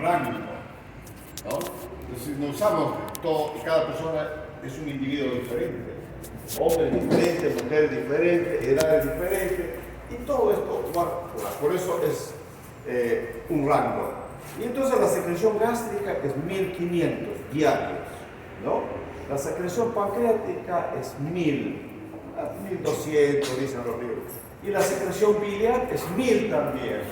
rango, ¿no? Entonces no usamos todo, cada persona es un individuo diferente, hombres diferentes, mujeres diferentes, edades diferentes, y todo esto va, por eso es un rango. Y entonces la secreción gástrica es 1500 diarios, ¿no? La secreción pancreática es 1200, dicen los libros. Y la secreción biliar es 1000 también.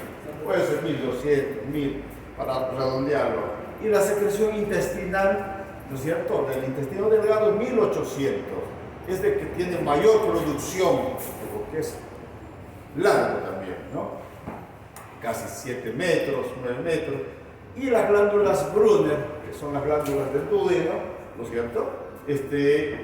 Puede ser 1200, 1000, para redondearlo. Y la secreción intestinal, ¿no es cierto?, del intestino delgado es 1800. Es de que tiene mayor producción, porque es largo también, ¿no? Casi 7 metros, 9 metros. Y las glándulas Brunner, que son las glándulas del duodeno, ¿no es cierto?,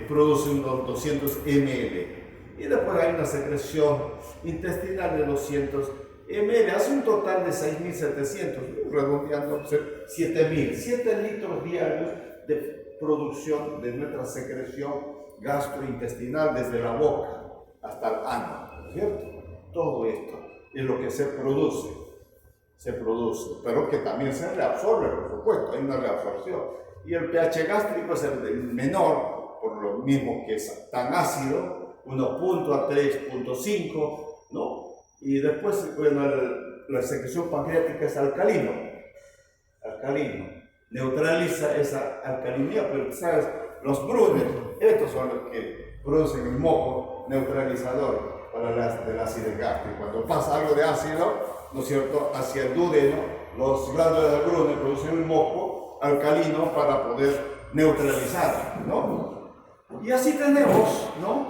producen unos 200 ml. Y después hay una secreción intestinal de 200 ml, hace un total de 6.700, redondeando 7.000, 7 litros diarios de producción de nuestra secreción gastrointestinal desde la boca hasta el ano, ¿no es cierto? Todo esto es lo que se produce, pero que también se reabsorbe, por supuesto, hay una reabsorción. Y el pH gástrico es el menor, por lo mismo que es tan ácido, 1 a 3.5, ¿no? Y después, bueno, la secreción pancreática es alcalino, neutraliza esa alcalinidad, pero sabes, los Brunner, estos son los que producen el moco neutralizador para el ácido gástrico. Cuando pasa algo de ácido, ¿no es cierto?, hacia el duodeno, los glándulas de Brunner producen un moco alcalino para poder neutralizar, ¿no? Y así tenemos, ¿no?,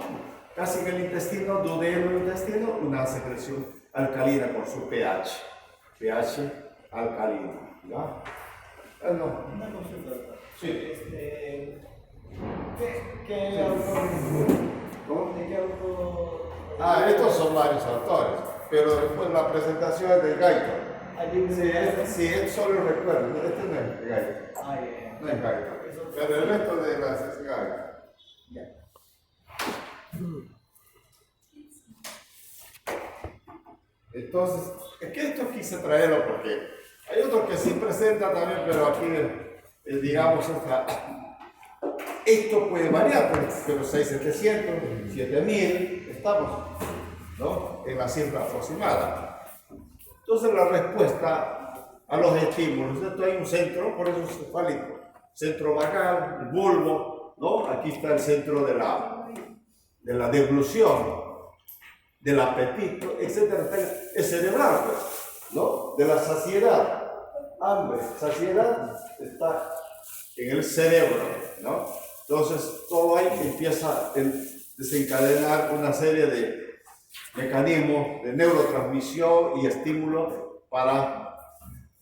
casi en el intestino, duodeno-intestino, una secreción alcalina con su pH alcalino, ¿ya? No. Una consulta. Sí. ¿Qué autor? ¿Cómo? ¿De qué autor? Estos son varios autores, pero después la presentación es de Gaito. Sí, solo recuerdo, este no es de Gaito. No es Gaito, pero el resto de las es Gaito. Entonces, es que esto quise traerlo porque hay otro que sí presenta también, pero aquí, digamos, esto puede variar, pero 6.700, 7.000, estamos, ¿no?, en la cifra aproximada. Entonces, la respuesta a los estímulos, esto hay un centro, por eso es cefálico, centro vagal, el bulbo, ¿no? Aquí está el centro de la deglución, del apetito, etcétera, es cerebral, pues, ¿no? De la saciedad, hambre, saciedad está en el cerebro, ¿no? Entonces, todo ahí empieza a desencadenar una serie de mecanismos de neurotransmisión y estímulo para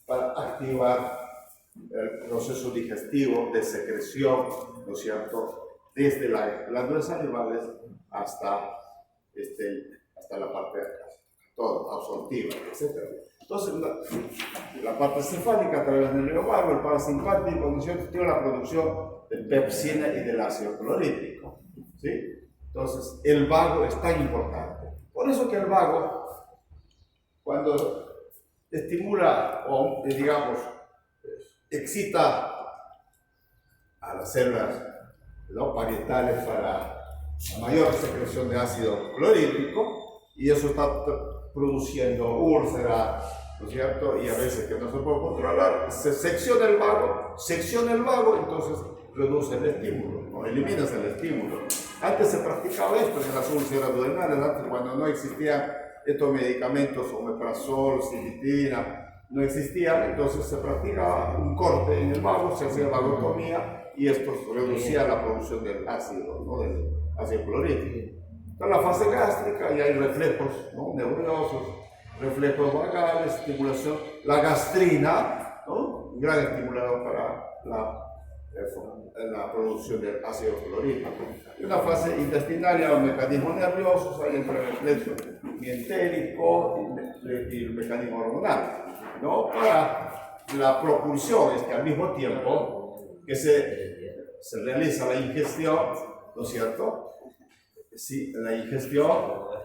activar el proceso digestivo de secreción, ¿no es cierto?, desde las glándulas salivales hasta la parte de atrás, todo, absortiva, etc. Entonces, la parte cefálica a través del nervio vago, el parasimpático, ¿no es cierto?, tiene la producción de pepsina y del ácido clorhídrico, ¿sí? Entonces, el vago es tan importante. Por eso que el vago, cuando estimula o, digamos, excita a las células, ¿no?, parietales para mayor secreción de ácido clorhídrico, y eso está produciendo úlceras, ¿no es cierto?, y a veces que no se puede controlar, se secciona el vago, entonces reduce el estímulo, ¿no?, eliminas el estímulo. Antes se practicaba esto en las úlceras duodenales, antes cuando no existían estos medicamentos, omeprazol, silitina, no existían, entonces se practicaba un corte en el vago, se hacía vagotomía, y esto reducía la producción del ácido, ¿no?, del ácido clorhídrico. En la fase gástrica y hay reflejos, ¿no?, nerviosos, reflejos vagales, estimulación. La gastrina, ¿no?, un gran estimulador para la producción del ácido clorhídrico. Y una fase intestinal, los mecanismos nerviosos, hay el reflejo mientérico y el mecanismo hormonal, ¿no?, para la propulsión, es que al mismo tiempo que se realiza la ingestión, ¿no es cierto?, sí, la ingestión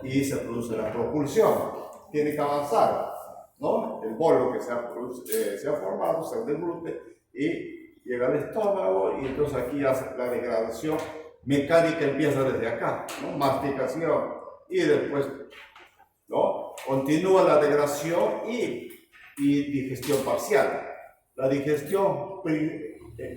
y se produce la propulsión. Tiene que avanzar. ¿no? El bolo que se ha formado se deglute y llega al estómago y entonces aquí hace la degradación mecánica empieza desde acá, ¿no? Masticación y después, ¿no? Continúa la degradación y digestión parcial. La digestión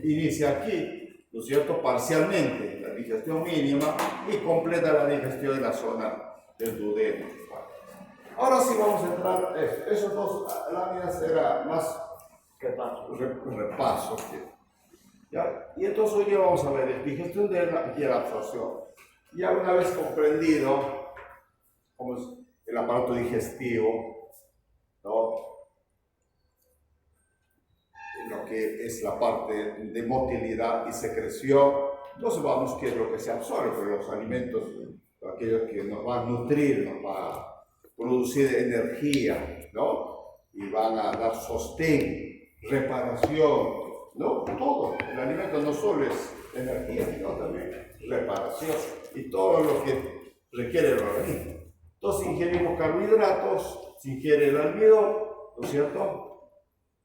inicia aquí, ¿no es cierto? Parcialmente, la digestión mínima y completa la digestión en la zona del duodeno. Ahora sí vamos a entrar a eso. Esos dos láminas era más repaso. ¿Ya? Y entonces hoy día vamos a ver la digestión y la absorción. Ya una vez comprendido cómo es el aparato digestivo, ¿no? Lo que es la parte de motilidad y secreción, entonces vamos qué es lo que se absorbe, pero los alimentos, aquellos que nos van a nutrir, nos van a producir energía, ¿no? Y van a dar sostén, reparación, ¿no? Todo. El alimento no solo es energía, sino también reparación y todo lo que requiere el organismo. Entonces ingerimos carbohidratos, se ingiere el almidón, ¿no es cierto?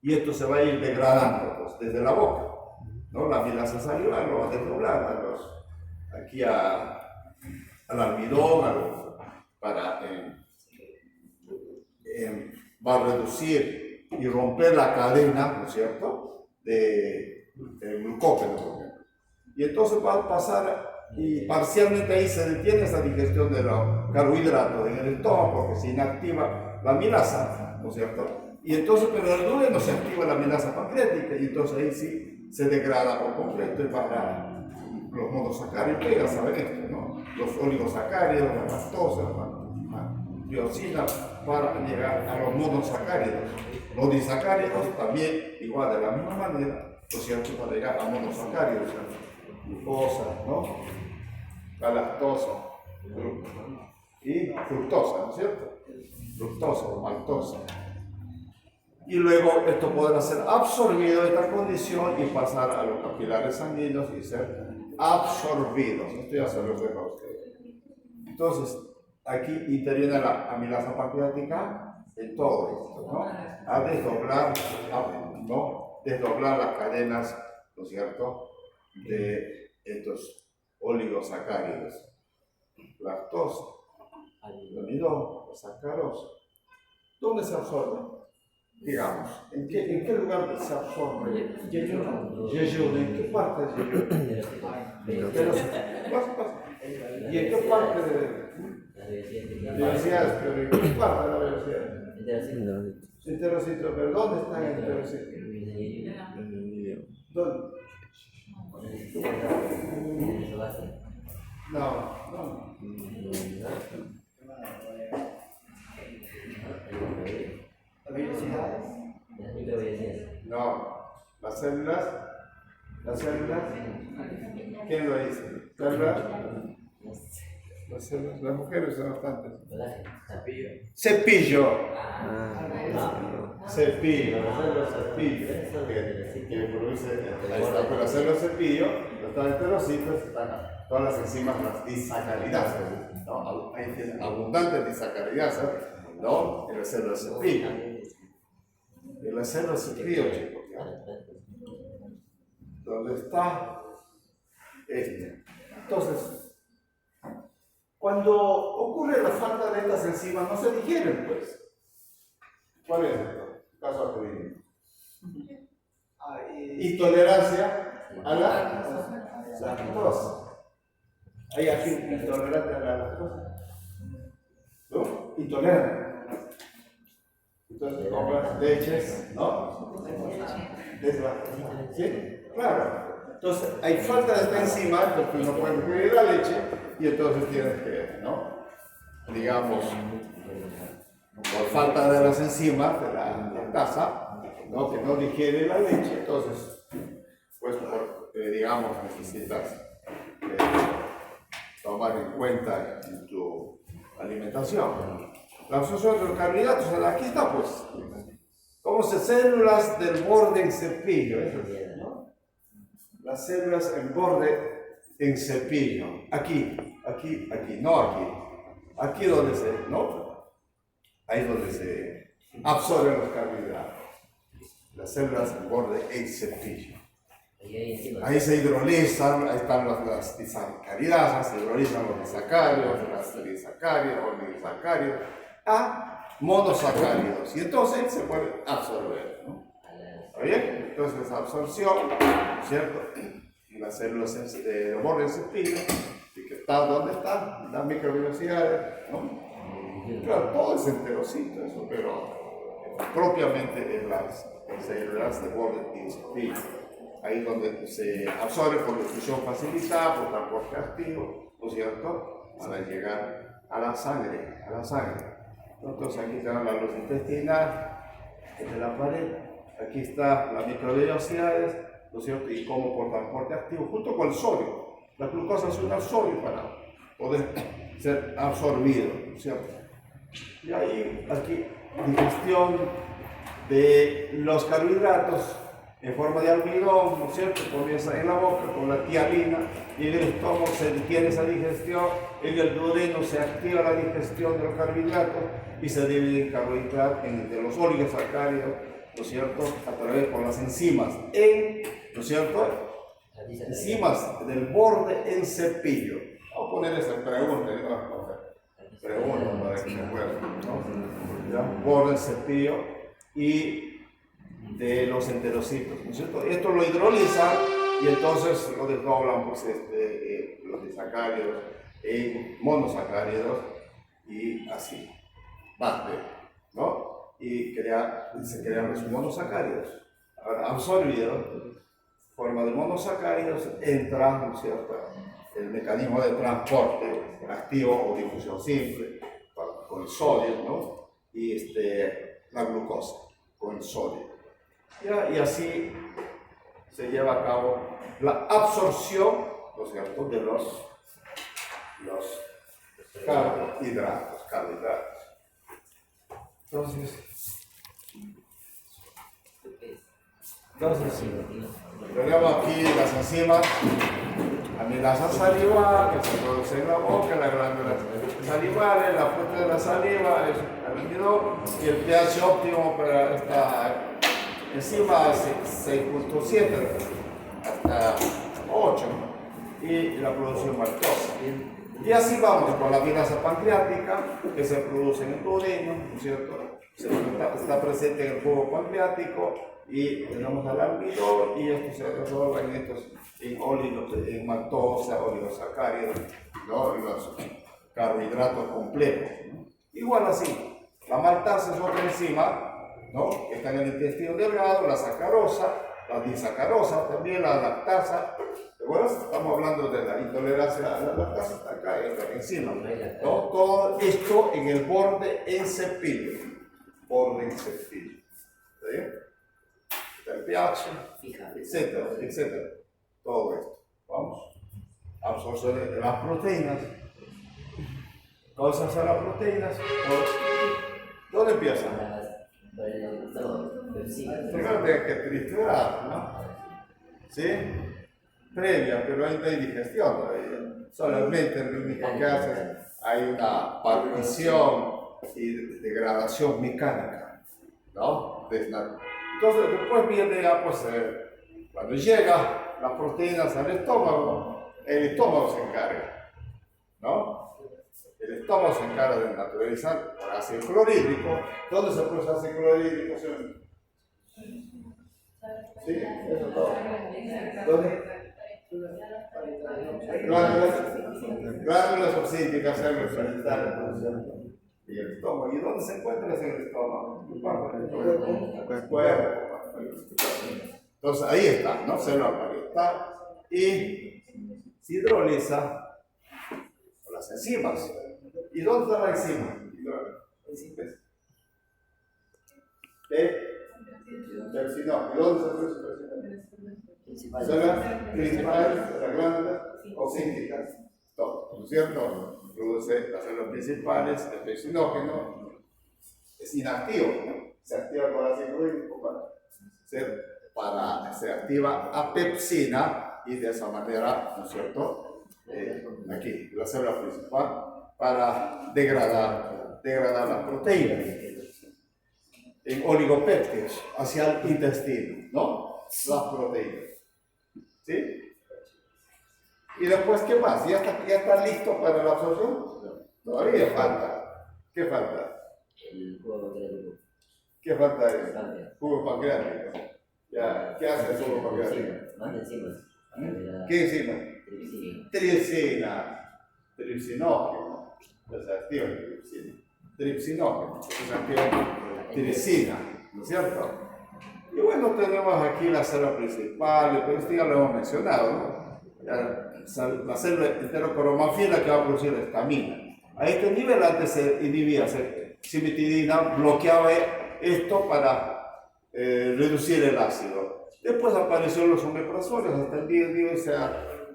Y esto se va a ir degradando pues, desde la boca, ¿no? La amilasa salival lo va a desdoblar aquí al almidón, va a reducir y romper la cadena, ¿no es cierto?, de glucógeno, por ejemplo. Y entonces va a pasar y parcialmente ahí se detiene esa digestión de los carbohidratos en el estómago porque se inactiva la amilasa, ¿no es cierto? Y entonces, pero el duodeno se activa la amilasa pancreática y entonces ahí sí se degrada por completo y para los monosacáridos, que ya saben esto, ¿no? Los oligosacáridos, la lactosa, la biosina, para llegar a los monosacáridos. Los disacáridos también, igual de la misma manera, ¿no es cierto?, para llegar a monosacáridos, glucosa, ¿no? La lactosa y fructosa, ¿no es cierto? Fructosa o maltosa. Y luego esto podrá ser absorbido en esta condición y pasar a los capilares sanguíneos y ser absorbidos. Esto ya se lo dejo a ustedes. Entonces, aquí interviene la amilasa pancreática en todo esto, ¿no? A desdoblar, ¿no? Desdoblar las cadenas, ¿no es cierto?, de estos oligosacáridos. Lactosa, almidón, sacarosa. ¿Dónde se absorbe? Digamos, ¿en qué lugar se absorbe? Yeyuno. ¿En qué parte de Yeyuno? ¿Y en qué parte de velocidades? ¿Pero en qué parte de la velocidad? Enterocito, ¿pero dónde está el enterocito? ¿Dónde? No. No, las células, ¿quién lo dice? Las células, las mujeres son bastantes. Cepillo. Cepillo, las células cepillo. Que produce, ahí está, pero las células cepillo, los enterocitos, están todas las enzimas, las disacaridasas, ¿no? Hay abundantes disacaridasas, ¿no? En las células cepillo. En las células cepillo, chicos, ¿ya? ¿Dónde está? Entonces, cuando ocurre la falta de estas enzimas, no se digieren, pues. ¿Cuál es esto? Caso clínico. Intolerancia a la lactosa. ¿Hay aquí intolerante a la lactosa? ¿No? Intolerante. Entonces compras leches, ¿no? ¿Sí? Claro. Entonces hay falta de esta enzima, porque uno puede beber la leche y entonces tienes que, ¿no? Digamos, por falta de las enzimas de la lactasa, ¿no? Que no digiere la leche, entonces, pues, digamos, necesitas tomar en cuenta en tu alimentación. La absorción de los carbohidratos, aquí está, pues, como células del borde en cepillo, ¿no? Las células en borde en cepillo, aquí, no aquí. Aquí donde se, ¿no? Ahí donde se absorben los carbohidratos. Las células del borde en cepillo. Ahí se hidrolizan, ahí están las disacaridasas, se hidrolizan los disacáridos, las trisacáridos, oligosacáridos, a monosacáridos. Y entonces se puede absorber, ¿no? ¿Está bien? Entonces, absorción, ¿cierto? En las células de borde en cepillo, y que está donde están las microvellosidades, ¿no? Claro, todo es enterocito, eso, pero propiamente en las células de borde en cepillo. Ahí donde se absorbe por difusión facilitada, por transporte activo, ¿no es cierto? Para llegar a la sangre, Entonces aquí tenemos la luz intestinal, de la pared, aquí está las microvellosidades, ¿no es cierto? Y como por transporte activo, junto con el sodio. La glucosa es un sodio para poder ser absorbido, ¿no es cierto? Y ahí, aquí, digestión de los carbohidratos en forma de almidón, ¿no es cierto? Comienza en la boca con la tiamina y en el estómago se detiene esa digestión, en el duodeno se activa la digestión de los carbohidratos y se divide en carbohidratos de los oligosacáridos, ¿no es cierto? A través por las enzimas, ¿no es cierto? Enzimas del borde en cepillo. Vamos a poner esa pregunta, ¿no? Pregunta para que se acuerden, ¿no? ¿Ya? Borde en cepillo y de los enterocitos, ¿no es cierto? Esto lo hidrolizan y entonces lo desdoblan pues, los disacáridos en monosacáridos y así, ¿no? Y se crean los monosacáridos. Ahora, absorbido, forma de monosacáridos, entra, ¿no es cierto?, el mecanismo de transporte activo o difusión simple con el sodio, ¿no? Y la glucosa con el sodio. ¿Ya? Y así se lleva a cabo la absorción, ¿no es cierto?, de los carbohidratos. Entonces, tenemos aquí las enzimas amilasa salivar que se produce en la boca, las glándulas salivales, la fuente de la saliva es el almidón y el pH óptimo para esta enzima es 6.7 hasta 8 y la producción maltosa. Y así vamos con la amilasa pancreática que se produce en el duodeno, ¿no es cierto? Está presente en el jugo pancreático y tenemos al almidón y esto se resuelve en maltosa, oligosacáridos, ¿no? Y los carbohidratos complejos, ¿no? Igual así, la maltasa es otra enzima, ¿no?, que está en el intestino delgado, la sacarosa, la disacarosa también, la lactasa. Bueno, estamos hablando de la intolerancia a la lactasa, está acá encima, ¿no? Todo esto en el borde en cepillo. ¿Está bien? Está el pH, etcétera. Todo esto. Vamos. Absorción de las proteínas. Cosas a las proteínas. ¿Dónde empieza? Primero tiene que triturar, ¿no? ¿Sí? Previa, pero ahí no hay digestión todavía. Solamente lo único que hace, hay una partición y degradación mecánica, ¿no? Entonces después viene ya, pues, cuando llega las proteínas al estómago, el estómago se encarga, ¿no? El estómago se encarga de naturalizar el ácido clorhídrico. ¿Dónde se produce ácido clorhídrico? ¿Sí? Eso todo. ¿Dónde? Glándulas oxídicas, células parasitarias, y el estómago. ¿Y dónde se encuentra ese estómago? El cuerpo. Entonces ahí está, ¿no? Célula parietal y se hidroliza con las enzimas. ¿Y dónde está la enzima? Pepsinol. ¿Y dónde se produce pepsinol? Células principales de las glándulas oxídicas. Todo, ¿no es cierto? Produce las células principales, el pepsinógeno, es inactivo, ¿no? Se activa con ácido clorhídrico se activa a pepsina y de esa manera, ¿no es cierto? Aquí, la célula principal para degradar las proteínas. en oligopéptidos hacia el intestino, ¿no? Las proteínas. ¿Sí? Y después, ¿qué más? ¿Ya está listo para la absorción? Todavía falta. ¿Qué falta? El jugo pancreático. ¿Qué falta ahí? Páncreas. Jugo pancreático. Ya, ¿qué hace el jugo pancreático? Más enzimas. ¿Qué enzima? Tripsina. Tripsina. Tripsinógeno. Se activa el tripsina. Tripsinógeno. Se activa tripsina, ¿no es cierto? Y bueno, tenemos aquí la célula principal, pero esto ya lo hemos mencionado, ¿no? La célula enterocromafila que va a producir la estamina. A este nivel antes se inhibía cimetidina, bloqueaba esto para reducir el ácido. Después aparecieron los omeprazoles, hasta el día de hoy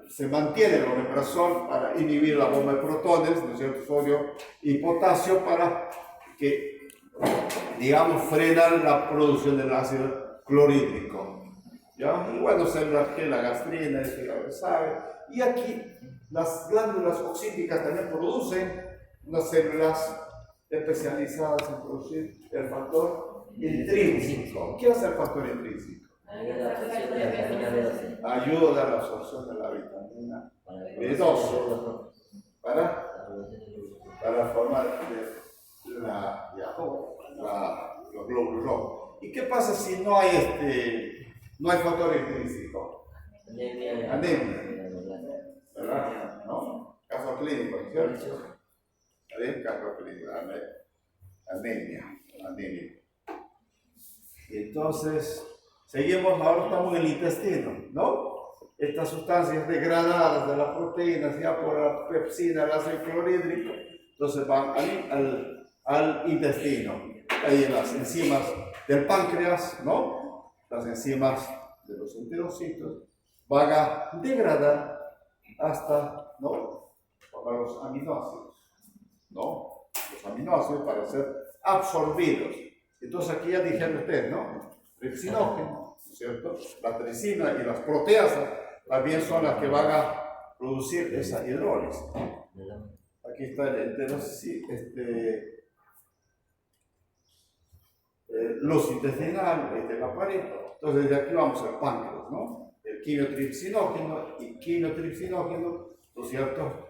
se mantiene el omeprazol para inhibir la bomba de protones, ¿no es cierto? Sodio y potasio para que, digamos, frenar la producción del ácido clorhídrico. ¿Ya? Y bueno, células que la gastrina, esto ya lo sabe. Y aquí las glándulas oxíticas también producen unas células especializadas en producir el factor intrínseco. ¿Qué hace el factor intrínseco? Ayuda a la absorción de la vitamina B12. Ayuda a la absorción de la vitamina B12 para formar los glóbulos rojos. ¿Y qué pasa si no hay factor intrínseco? Anemia. ¿Verdad? ¿No? Caso clínico, ¿no es cierto? Caso clínico, anemia. Entonces, seguimos, ahora estamos en el intestino, ¿no? Estas sustancias degradadas de las proteínas ya por la pepsina, el ácido clorhídrico, entonces van al intestino. Ahí las enzimas del páncreas, ¿no? Las enzimas de los enterocitos van a degradar hasta, ¿no? Para los aminoácidos, ¿no? Los aminoácidos para ser absorbidos. Entonces aquí ya dijeron ustedes, ¿no? Tripsinógeno, ¿no es cierto? La tripsina y las proteasas también son las que van a producir esa hidrólisis. Aquí está el enterocito, los intestinales, la pared. Entonces de aquí vamos al páncreas, ¿no? El quimiotripsinógeno y quimiotripsinógeno, ¿no es cierto?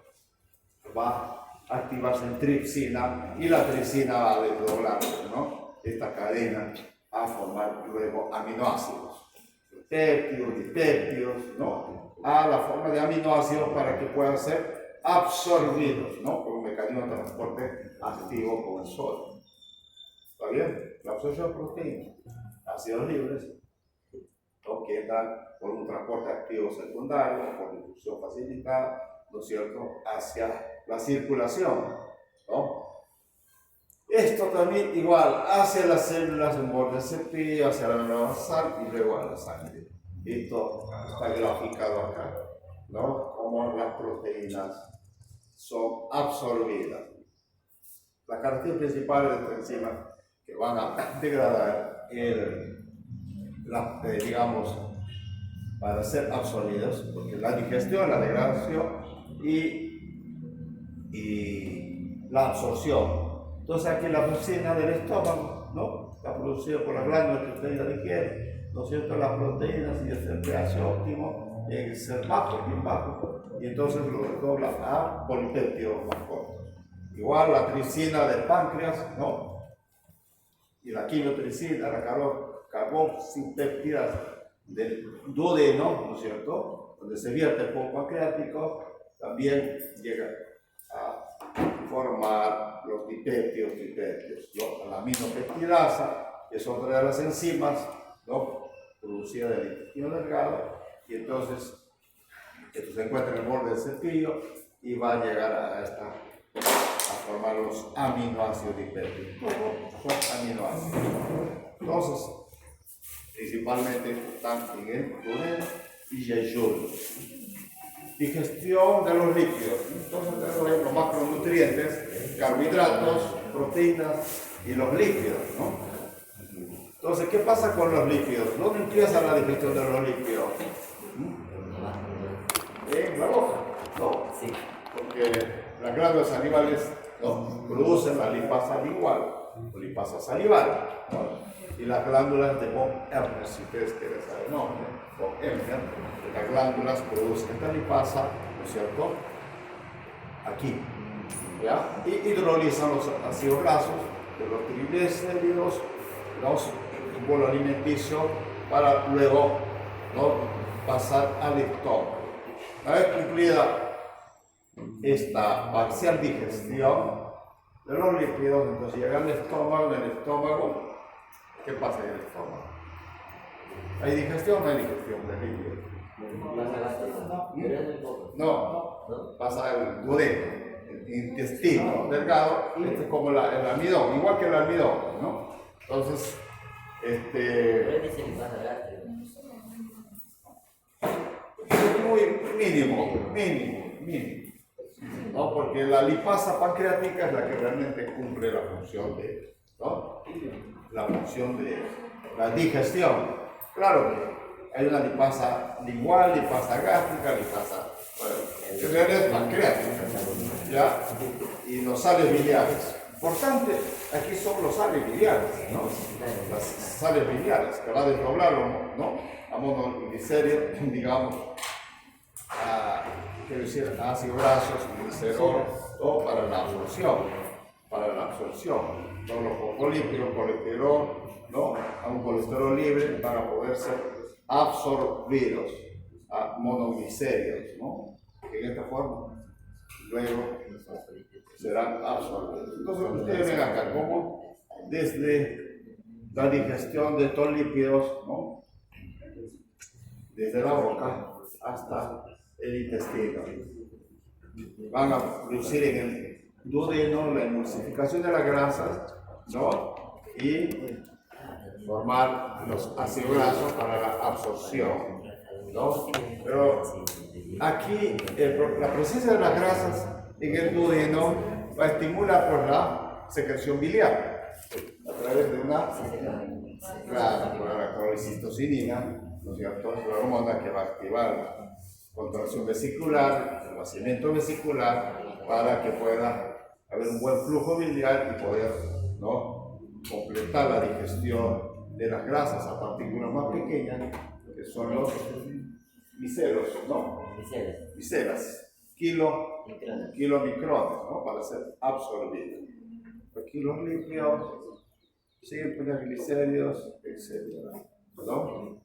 Va a activarse en tripsina y la tripsina va a desdoblarse, ¿no? Esta cadena a formar luego aminoácidos, péptidos, dipéptidos, ¿no? A la forma de aminoácidos para que puedan ser absorbidos, ¿no? Por un mecanismo de transporte activo como el sodio. ¿Está bien? La absorción de proteínas, ácidos libres, ¿no? Que entran por un transporte activo secundario, por difusión facilitada, ¿no es cierto?, hacia la circulación, ¿no? Esto también igual hacia las células en borde cepillo, hacia la membrana basal y luego a la sangre. Esto está graficado acá, ¿no? Como las proteínas son absorbidas. Las características principales de estas enzimas que van a degradar digamos, para ser absorbidas, porque la digestión, la degradación y la absorción. Entonces aquí la pepsina del estómago, ¿no? Está producida por las glándulas que ustedes ya dijeron, ¿no es cierto? Las proteínas y el pH óptimo tiene que ser bajo, bien bajo, y entonces lo desdobla a polipéptidos más cortos. Igual la tripsina del páncreas, ¿no? Y la quimiotripsina, la carbón sin péptidas del duodeno, ¿no es cierto?, donde se vierte el jugo pancreático, también llega a formar los dipéptidos, ¿no? La aminopeptidasa, que es otra de las enzimas, ¿no?, producida del intestino delgado, y entonces esto se encuentra en el borde del cepillo y va a llegar a formar los aminoácidos dipéptidos. Todos son aminoácidos. Entonces, principalmente están en el duodeno y yeyuno. Digestión de los lípidos. Entonces tenemos los macronutrientes, carbohidratos, proteínas y los lípidos, ¿no? Entonces, ¿qué pasa con los lípidos? ¿Dónde empieza la digestión de los lípidos? En la boca, ¿no? Sí. Porque las glándulas salivales, ¿no?, producen la lipasa lingual o lipasa salival, ¿no? y las glándulas de von Erner, si ustedes quieren saber el nombre, von Erner, las glándulas producen esta lipasa, ¿no es cierto? Aquí, ¿ya? Y hidrolizan los ácidos grasos de los triglicéridos, los bolo alimenticio, para luego, ¿no?, pasar al estómago. Una vez cumplida esta parcial digestión de los lípidos, entonces llega al estómago. En el estómago, ¿qué pasa en el estómago? ¿Hay digestión o no hay digestión de lípidos? No, pasa el duodeno, el intestino delgado, este es como el almidón, igual que el almidón, ¿no? Entonces, muy mínimo, ¿no? Porque la lipasa pancreática es la que realmente cumple la función de, ¿no?, la función de la digestión. Claro que hay una lipasa lingual, lipasa gástrica, lipasa, bueno, en realidad es pancreática, ¿ya? Y los sales biliares. Importante, aquí son los sales biliares, ¿no? Las sales biliares, que va a desdoblarlo, ¿no?, a monoglicéridos, digamos, quiero decir, ácidos grasos, glicerol, todo para la absorción, todos los fosfolípidos, colesterol, ¿no?, a un colesterol libre para poder ser absorbidos a monoglicéridos, ¿no?, que en esta forma luego serán absorbidos. Entonces ustedes ven acá cómo desde la digestión de estos lípidos, ¿no?, desde la boca hasta el intestino, van a producir en el duodeno la emulsificación de las grasas, ¿no?, y formar los ácidos grasos para la absorción, ¿no? Pero aquí la presencia de las grasas en el duodeno va a estimular por la secreción biliar a través de una, claro, por la colecistocinina, ¿no es cierto?, es la hormona que va a activar la contracción vesicular, el vaciamiento vesicular, para que pueda haber un buen flujo biliar y poder, ¿no?, completar la digestión de las grasas a partículas más pequeñas, que son los micelos, ¿no? Micelas, kilomicrones, ¿no?, para ser absorbidos. Aquí los lípidos, simples, glicéridos, etc., ¿no?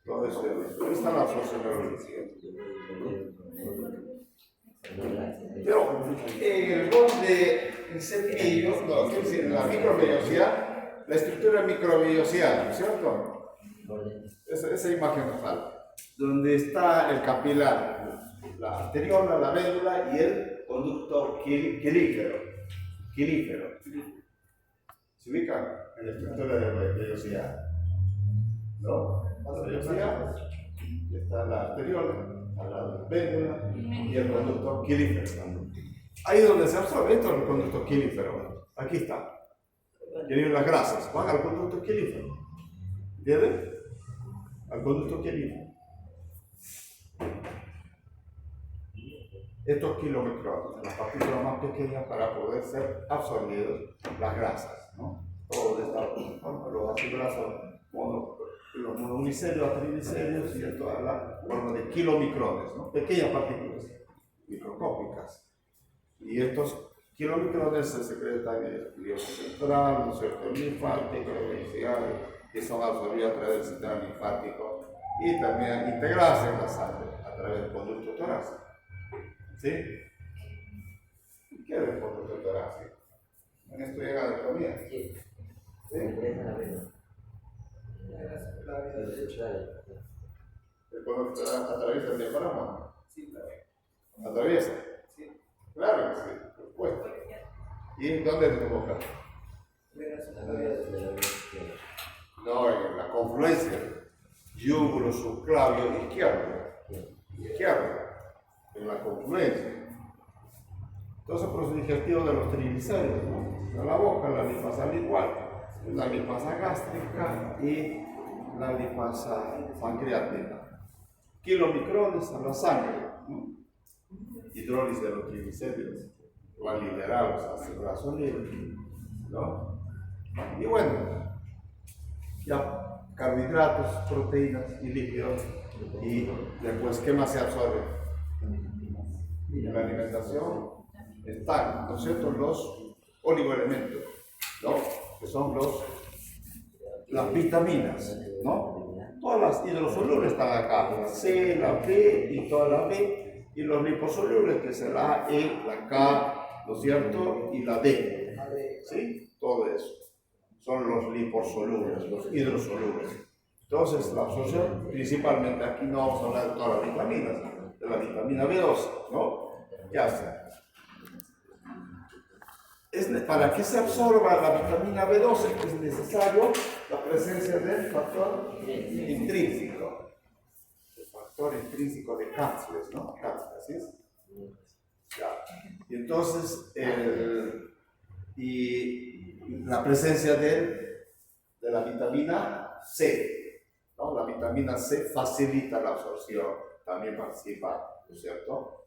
Todo eso. Ahí está la absorción de los lípidos. Pero en el bol de cepillo, no, quiero decir, en la microvellosidad, la estructura microvellosidad, ¿no es cierto? Esa imagen nos falta. Donde está el capilar, la arteriola, la médula y el conducto quelífero. ¿Se ubican en la estructura de la vellosidad? ¿No? La vellosidad, está la arteriola, la médula y el conducto quelífero. Ahí es donde se absorbe esto, el conducto quelífero. Aquí está. Y vienen las grasas, van al conducto quelífero. ¿Entienden? Al conducto quelífero. Estos kilomicrones, las partículas más pequeñas para poder ser absorbidos las grasas, ¿no? Todo de esta forma, los ácidos grasos, los monoglicéridos, triglicéridos y toda la forma de kilomicrones, ¿no?, pequeñas partículas microscópicas. Y estos kilomicrones se secretan en el glioso central, ¿no es cierto?, el linfático, el inicial, que son absorbidos a través del sistema linfático y también integrarse en la sangre a través del conducto torácico. ¿Sí? ¿Qué es el conducto torácico? En esto llega de comida. ¿Sí? El conducto atraviesa el diafragma. Sí, claro. ¿Atraviesa? Sí. Claro que sí, por supuesto. ¿Y dónde es tu boca? No, en la confluencia. Yúgulo, subclavio, izquierdo. En la confluencia. Entonces, proceso digestivo de los triglicéridos, ¿no? De la boca, la lipasa lingual, la lipasa gástrica y la lipasa pancreática. Kilomicrones a la sangre, ¿no? Hidrólisis de los triglicéridos, van a liberar los ácidos grasos libres, ¿no? Y bueno, ya carbohidratos, proteínas y lípidos. Y después, ¿qué más se absorbe? En la alimentación están, ¿no es cierto?, los oligoelementos, ¿no?, que son las vitaminas, ¿no? Todas las hidrosolubles están acá, la C, la B y toda la B, y los liposolubles, que es la A, E, la K, ¿no es cierto?, y la D, ¿sí? Todo eso son los liposolubles, los hidrosolubles. Entonces, la absorción, principalmente aquí no vamos a hablar de todas las vitaminas, de la vitamina B12, ¿no? Ya está. Para que se absorba la vitamina B12 es necesario la presencia del factor intrínseco. El factor intrínseco de Cáceres, ¿no? Cáceres, ¿así es? Ya. Y entonces, y la presencia de la vitamina C, ¿no? La vitamina C facilita la absorción, también participa, ¿no es cierto?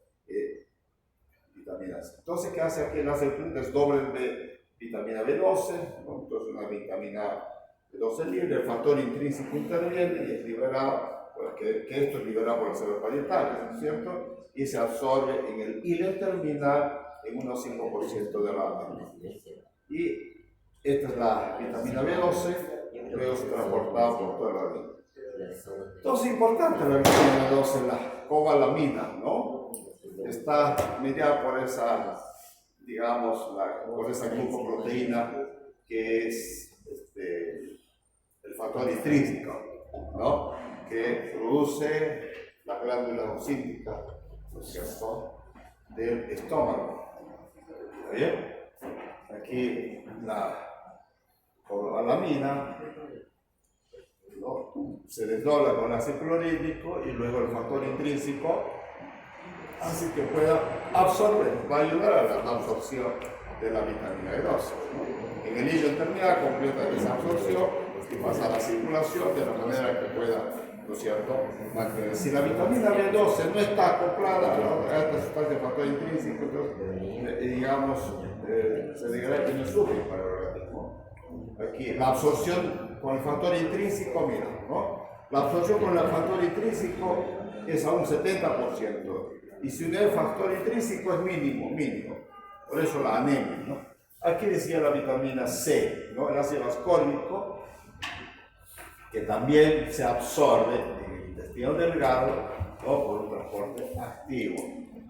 Vitaminas. Entonces, ¿qué hace aquí? Hace el desdoble de vitamina B12, ¿no? Entonces una vitamina B12 libre, el factor intrínseco interviene y es liberado, porque esto es liberado por las células parietales, ¿no es cierto? Y se absorbe en el hilo terminal en unos 5% de la agua. Y esta es la vitamina B12, luego es transportada por toda la vida. Entonces, importante la vitamina B12, la cobalamina, ¿no? Está mediada por esa, digamos, por esa glucoproteína que es el factor intrínseco, ¿no?, que produce la glándula ocípica, ¿no es cierto?, del estómago. ¿Está bien? Aquí la cobalamina, ¿no?, se desdobla con ácido clorhídrico y luego el factor intrínseco así que pueda absorber, va a ayudar a la absorción de la vitamina B12, ¿no? En el hilo terminal completa esa absorción y pasa a la circulación de la manera que pueda, ¿no es cierto?, mantener. Si la vitamina B12 no está acoplada a esta sustancia de factor intrínseco, entonces, digamos, se degrada y no es útil para el organismo. Aquí, la absorción con el factor intrínseco, mira, ¿no? La absorción con el factor intrínseco es a un 70%. Y si no hay factor intrínseco es mínimo. Por eso la anemia, ¿no? Aquí decía la vitamina C, ¿no?, el ácido ascórbico, que también se absorbe en el intestino delgado, ¿no?, por un transporte activo,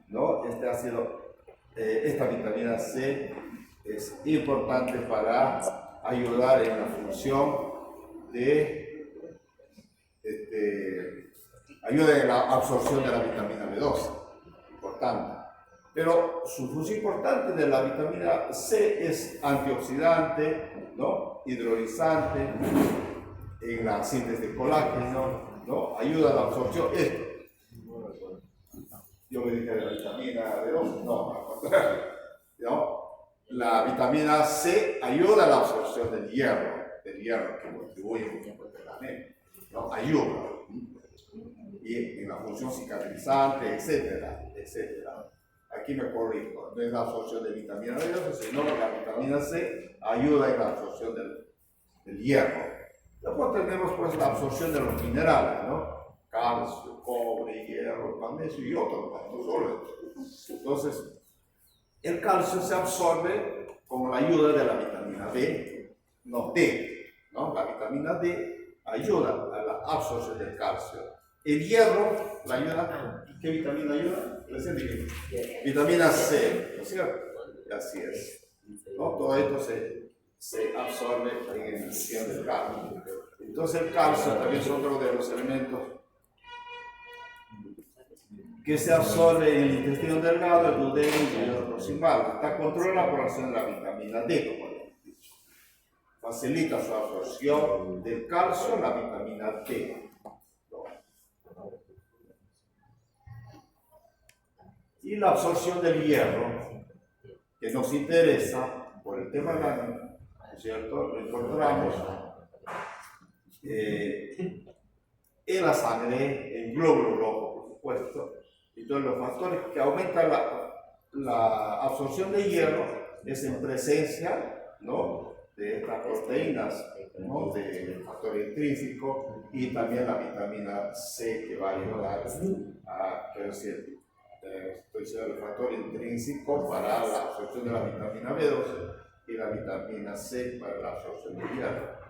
¿no? Este ácido, esta vitamina C es importante para ayudar en la función de, ayuda en la absorción de la vitamina B12. Importante. Pero su función importante de la vitamina C es antioxidante, ¿no?, hidrolizante, en la síntesis de colágeno, ¿no?, ayuda a la absorción. Esto. Yo me dije de la vitamina B12, no, al contrario, ¿no? La vitamina C ayuda a la absorción del hierro que contribuye a la anemia, ¿no? Ayuda. Y en la función cicatrizante, etcétera. Aquí me corrijo, no es la absorción de vitamina B12, sino que la vitamina C ayuda en la absorción del hierro. Después tenemos pues la absorción de los minerales, ¿no? Calcio, cobre, hierro, magnesio y otros, no solo estos. Entonces, el calcio se absorbe con la ayuda de la vitamina D, ¿no? La vitamina D ayuda a la absorción del calcio. El hierro, la ayuda, ¿qué vitamina ayuda? Vitamina C, ¿no es cierto? Así es, ¿no? Todo esto se absorbe en el intestino del calcio. Entonces el calcio también es otro de los elementos que se absorbe en el intestino delgado, el duodeno y el hígado proximal. Está controlada por la acción de la vitamina D, como ya hemos dicho. Facilita su absorción del calcio, la vitamina D. Y la absorción del hierro, que nos interesa por el tema del año, ¿no es cierto? Lo encontramos en la sangre, en glóbulo rojo, por supuesto. Entonces, los factores que aumentan la absorción de hierro es en presencia, ¿no?, de estas proteínas, ¿no? Del factor intrínseco y también la vitamina C que va a ayudar a, quiero decir, estoy diciendo el factor intrínseco para la absorción de la vitamina B12 y la vitamina C para la absorción del hierro.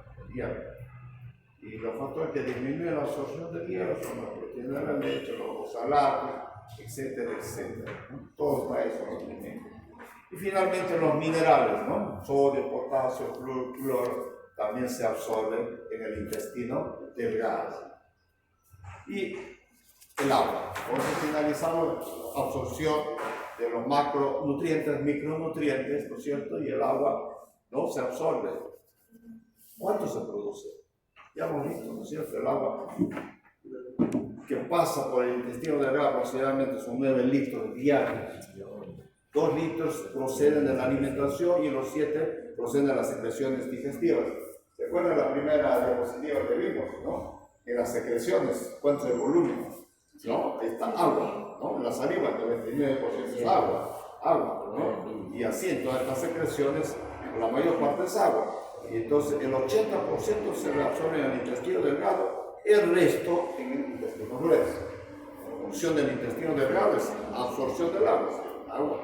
Y los factores que disminuyen la absorción del hierro son la proteína de la leche, los oxalatos, etcétera, etcétera. Todos para eso los alimentos. Y finalmente los minerales, ¿no? Sodio, potasio, cloro, también se absorben en el intestino delgado. Y el agua. Por eso finalizamos la absorción de los macronutrientes, micronutrientes, ¿no es cierto? Y el agua no se absorbe. ¿Cuánto se produce? Ya hemos visto, ¿no es cierto? El agua que pasa por el intestino delgado aproximadamente son 9 litros diarios. 2 litros proceden de la alimentación y los 7 proceden de las secreciones digestivas. ¿Se acuerdan la primera diapositiva que vimos, no? En las secreciones, ¿cuánto es el volumen? ¿No? Está agua, ¿no? La saliva, el 99% es agua, ¿no? Y así en todas estas secreciones, la mayor parte es agua. Y entonces el 80% se reabsorbe en el intestino delgado, el resto en el intestino grueso. La función del intestino delgado es absorción del agua.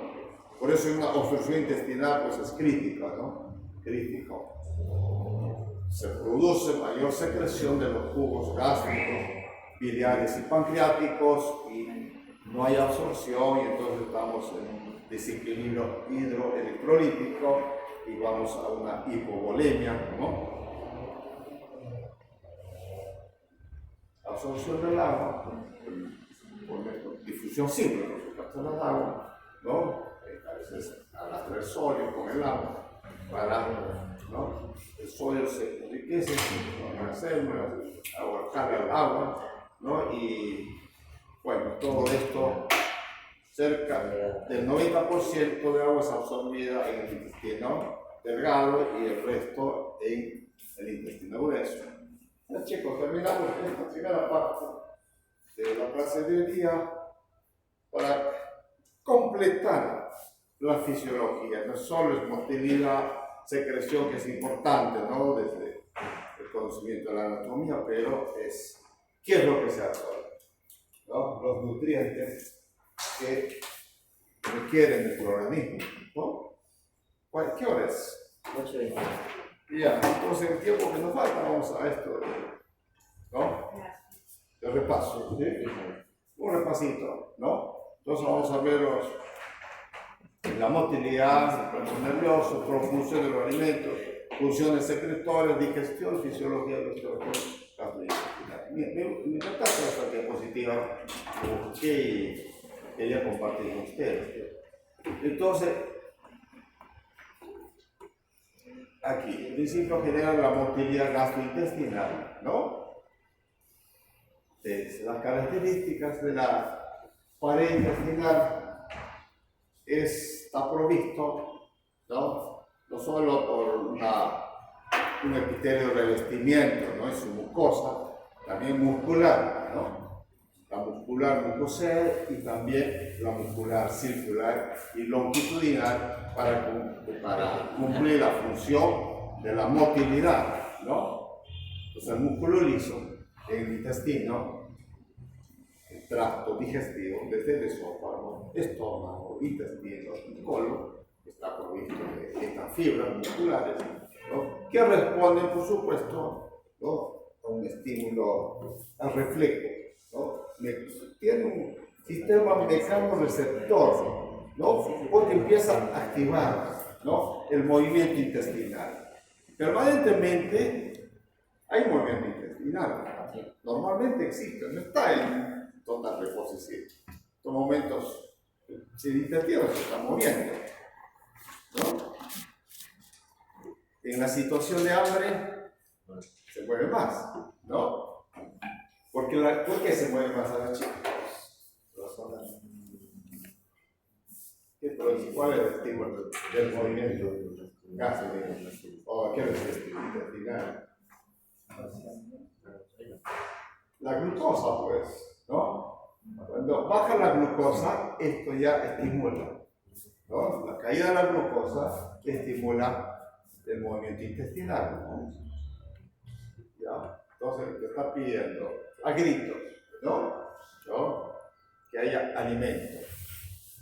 Por eso una obstrucción intestinal pues es crítica, ¿no? Crítico. Se produce mayor secreción de los jugos gástricos, biliares y pancreáticos y no hay absorción y entonces estamos en un desequilibrio hidroelectrolítico y vamos a una hipovolemia, ¿no? Absorción del agua, por difusión simple, por supuesto, del agua, ¿no? A veces al el sodio con el agua, ¿no? El sodio se enriquece con las células, carga el agua, ¿no? Y bueno, todo esto, cerca del 90% de agua es absorbida en el intestino delgado y el resto en el intestino grueso. Ya chicos, terminamos esta primera parte de la clase de hoy día para completar la fisiología. No solo es motilidad, secreción, que es importante, ¿no? Desde el conocimiento de la anatomía, pero es ¿qué es lo que se absorbe? ¿No? Los nutrientes que requieren nuestro organismo, ¿no? ¿Qué hora es? 8:20. Ya, entonces el tiempo que nos falta vamos a esto, ¿no? El repaso, ¿sí? Un repasito, ¿no? Entonces vamos a ver la motilidad, el sistema nervioso, propulsión de los alimentos, funciones secretorias, digestión, fisiología de los cuerpos, me encanta esta diapositiva que quería compartir con ustedes. Entonces, aquí, el principio general de la motilidad gastrointestinal, ¿no? Las características de la pared intestinal está provisto, ¿no? No solo por un epitelio de revestimiento, ¿no? En su mucosa, también muscular, ¿no? La muscular mucosal y también la muscular circular y longitudinal para cumplir la función de la motilidad, ¿no? Entonces el músculo liso en el intestino, el tracto digestivo, desde el esófago, estómago, intestino y colon, está provisto de estas fibras musculares, ¿no? Que responden, por supuesto, ¿no? A un estímulo al reflejo, ¿no? Tiene un sistema mecanoreceptor, ¿no? Porque empieza a activar, ¿no? El movimiento intestinal. Permanentemente hay movimiento intestinal. Normalmente existe, no está en total reposición. En estos momentos el intestino se está moviendo, ¿no? En la situación de hambre se mueve más, ¿no? ¿Por qué se mueve más a las chicas? ¿Cuál es el estímulo del movimiento gástrico? ¿O qué es el estímulo intestinal? La glucosa, pues, ¿no? Cuando baja la glucosa, esto ya estimula, ¿no? La caída de la glucosa estimula el movimiento intestinal, ¿no? ¿Ya? Entonces te está pidiendo a gritos, ¿no? Que haya alimento.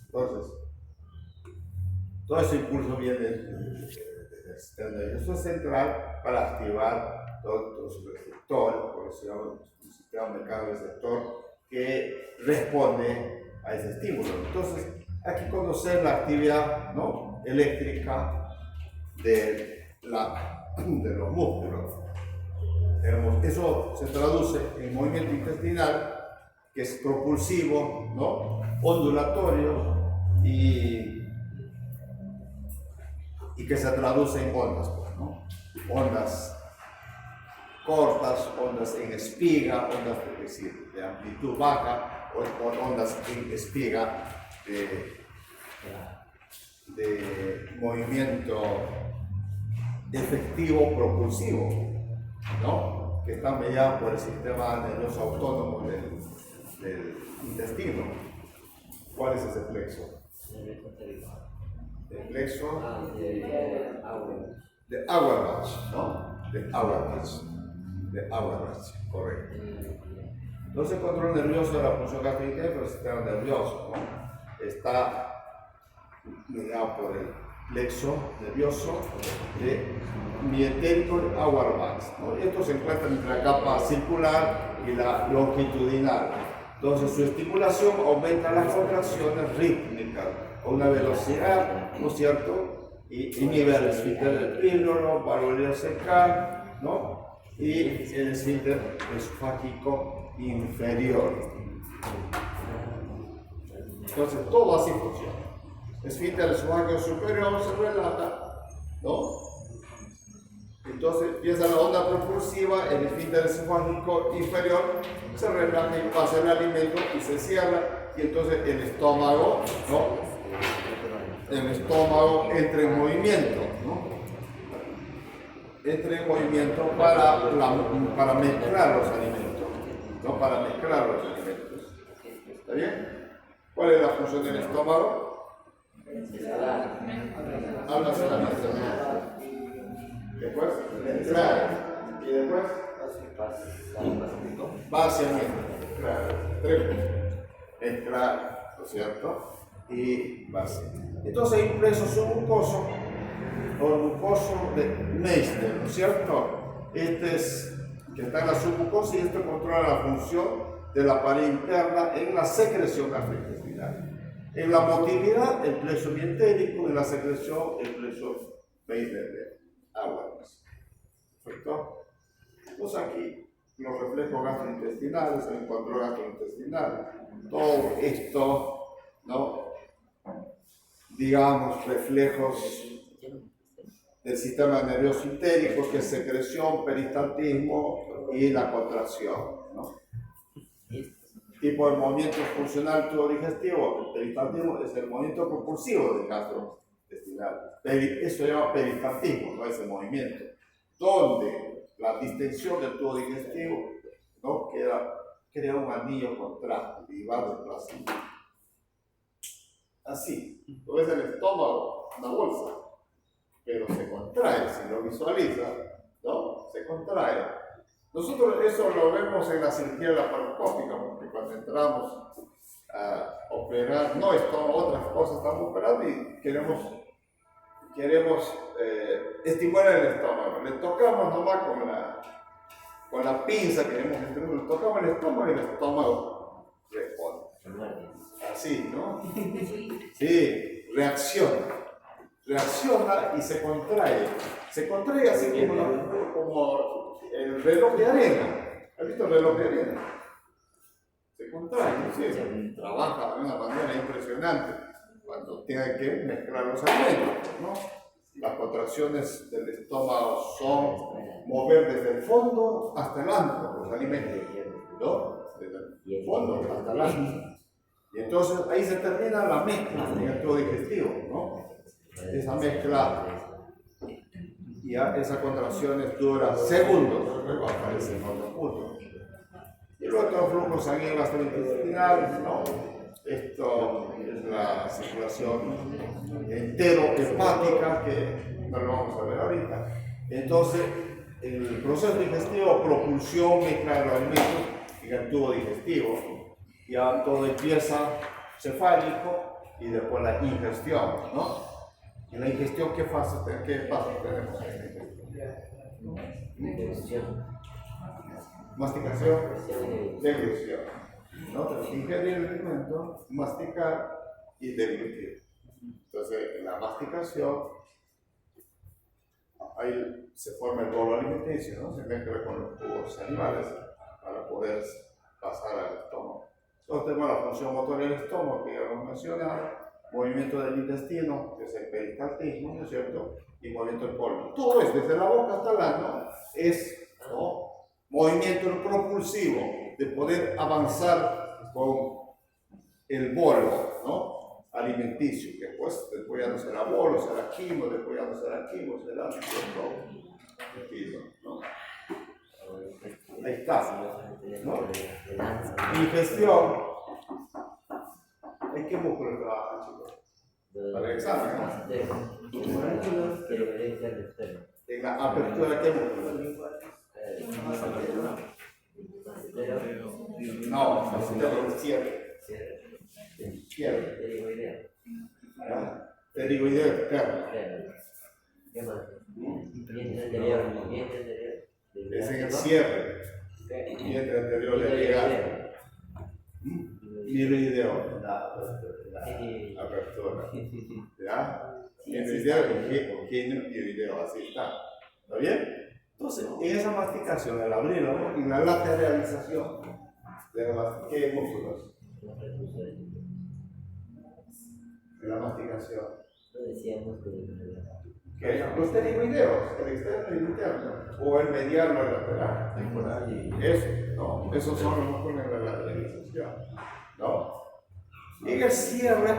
Entonces, todo ese impulso viene del sistema nervioso central para activar todo su receptor, por eso se llama un sistema mecanoreceptor que responde a ese estímulo. Entonces, hay que conocer la actividad, ¿no?, eléctrica de los músculos. Eso se traduce en movimiento intestinal, que es propulsivo, ¿no?, ondulatorio y que se traduce en ondas, pues, ¿no? Ondas cortas, ondas en espiga, ondas de amplitud baja, o ondas en espiga de movimiento efectivo propulsivo, ¿no?, que está mediado por el sistema nervioso autónomo del intestino. ¿Cuál es ese plexo? El plexo de Auerbach, ¿no? De Auerbach, correcto. Entonces, el control nervioso de la función gastrointestinal del sistema nervioso, ¿no?, está mediado por el plexo nervioso de mietérico de Auerbach, ¿no? Y esto se encuentra entre la capa circular y la longitudinal. Entonces, su estimulación aumenta las contracciones rítmicas a una velocidad, ¿no es cierto?, y inhibe el esfínter del píloro, válvula cercal, ¿no?, y el esfínter esofágico inferior. Entonces, todo así funciona. Esfínter esofágico superior se relaja, ¿no? Entonces empieza la onda propulsiva, el esfínter esofágico inferior se relaja y pasa el alimento y se cierra, y entonces el estómago, ¿no?, el estómago entra en movimiento, ¿no? Entra en movimiento para mezclar los alimentos, ¿no? Para mezclar los alimentos. ¿Está bien? ¿Cuál es la función del estómago? Almacenamiento. Después, mezclar. Y después, vaciamiento. Claro, tres puntos. Mezclar, ¿no es cierto?, y vaciar. Entonces hay un preso submucoso o mucoso de Meissner, ¿no es cierto? Este es que está en la submucosa, y esto controla la función de la pared interna en la secreción gastrointestinal. En la motilidad, el plexo mientérico; en la secreción, el plexo Meissner de Auerbach. ¿Perfecto? Entonces aquí los reflejos gastrointestinales, el control gastrointestinal, todo esto, ¿no?, digamos, reflejos del sistema nervioso entérico, que es secreción, peristaltismo y la contracción, ¿no? Tipo de movimiento funcional tubo digestivo. El peristaltismo es el movimiento propulsivo del gastrointestinal. Eso se llama peristaltismo, no es el movimiento, donde la distensión del tubo digestivo, ¿no?, crea un anillo contráctil y va desplazando. Así, tú ves el estómago, una bolsa, pero se contrae, si lo visualiza, ¿no?, se contrae. Nosotros eso lo vemos en la cirugía laparoscópica, porque cuando entramos a operar, no estómago, otras cosas estamos operando y queremos estimular el estómago. Le tocamos nomás con la pinza, queremos le tocamos el estómago y el estómago responde. Así, ¿no? Sí, reacciona y se contrae. Se contrae así como el reloj de arena. ¿Has visto el reloj de arena? Se contrae, ¿sí? Trabaja de una manera impresionante cuando tiene que mezclar los alimentos, ¿no? Las contracciones del estómago son mover desde el fondo hasta el antro los alimentos, ¿no? Desde el fondo hasta el antro. Y entonces ahí se termina la mezcla en el tubo digestivo, ¿no? Esa mezcla, ya esas contracciones duran segundos, luego aparece en otro punto. Y luego el flujo sanguíneo gastrointestinal, ¿no? Esto es la circulación enterohepática, que no lo vamos a ver ahorita. Entonces, el proceso digestivo, propulsión, mezcla de los alimentos en el tubo digestivo. Ya todo empieza cefálico y después la ingestión, ¿no? En la ingestión, ¿qué fase tenemos? Degustación. Masticación, deglución. ¿No? Ingerir el alimento, masticar y deglutir. Entonces, en la masticación, ahí se forma el bolo alimenticio, ¿no? Se mezcla con los jugos animales para poder pasar al estómago. Entonces tenemos la función motora del estómago, que ya lo hemos mencionado, movimiento del intestino, que es el peristaltismo, ¿no es cierto? Y movimiento del colon. Todo es, desde la boca hasta el ano, es, ¿no?, movimiento propulsivo, de poder avanzar con el bolo, ¿no?, alimenticio, que después ya no será bolo, será quimo, después ya no será quimo, será quimo, ¿no? Ahí está, ¿no? Digestión. ¿En qué músculo trabajan, chicos? Para el examen, ¿no? En la apertura, ¿qué músculo? No, el cierre. Cierre. Pterigoideo externo. ¿Qué más? Vientre anterior. Es en el cierre. Vientre anterior de llegar. Miroideo. La apertura. ¿Ya? Miroideo y ginioideo. Así está. ¿Está bien? Entonces, en esa masticación, el abrirlo, ¿no?, en la lateralización de ¿qué músculos? En la masticación. No decíamos que ¿Qué? Los pterigoideos, el externo y el interno, o el mediano o el lateral. Eso, ¿no? Esos son los músculos de la lateralización, ¿no? Y en el cierre,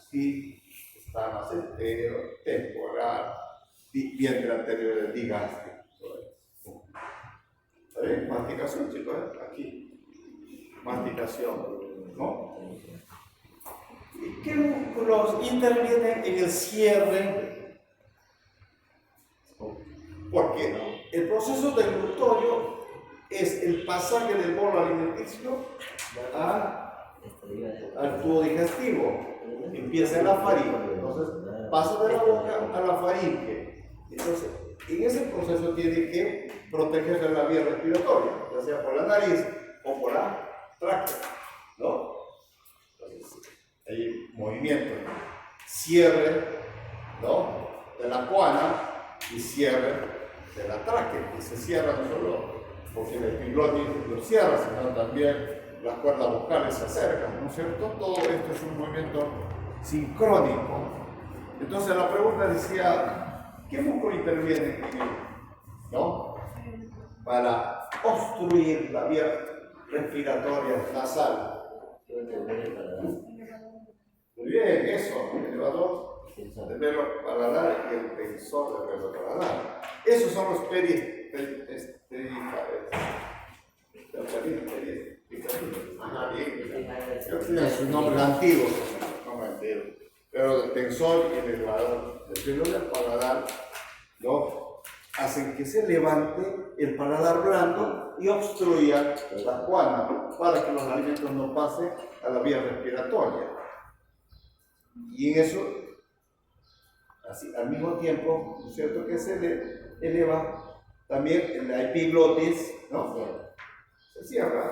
sí, está más entero, temporal, vientre anterior del digástrico. ¿Está bien? Masticación, chicos, aquí. Masticación, ¿no? ¿Y qué músculos intervienen en el cierre? Porque el proceso deglutorio es el pasaje del bolo alimenticio al tubo digestivo. Empieza en la faringe, entonces pasa de la boca a la faringe. Entonces, en ese proceso tiene que protegerse la vía respiratoria, ya sea por la nariz o por la tráquea, ¿no? Entonces, hay movimiento, cierre, ¿no?, de la coana y cierre de la tráquea, y se cierra no solo porque el epiglotis lo cierra, sino también las cuerdas vocales se acercan, ¿no es cierto? Todo esto es un movimiento sincrónico. Entonces la pregunta decía, ¿qué músculo interviene en él, ¿no?, para obstruir la vía respiratoria nasal? Muy bien, eso, el elevador del velo paladar y el tensor del velo paladar. Esos son los tienen sus nombres antiguos, pero el tensor y el elevador del velo del paladar, ¿no?, hacen que se levante el paladar blando y obstruya la coana para que los alimentos no pasen a la vía respiratoria. Y en eso, así, al mismo tiempo, ¿no es cierto?, que se le eleva también la epiglotis, ¿no?, se cierra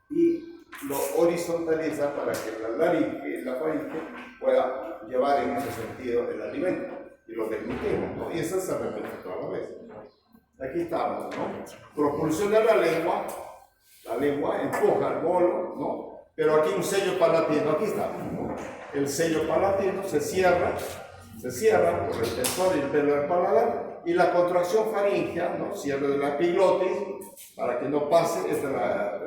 y lo horizontaliza para que la laringe y la faringe pueda llevar en ese sentido el alimento y lo deglutimos, ¿no? Y eso se repite toda la vez. Aquí estamos, ¿no? Propulsión de la lengua empuja el bolo, ¿no? Pero aquí un sello palatino, aquí está, ¿no? El sello palatino se cierra por el tensor y el velo del paladar, y la contracción faríngea, ¿no?, cierre de la epiglotis para que no pase, esta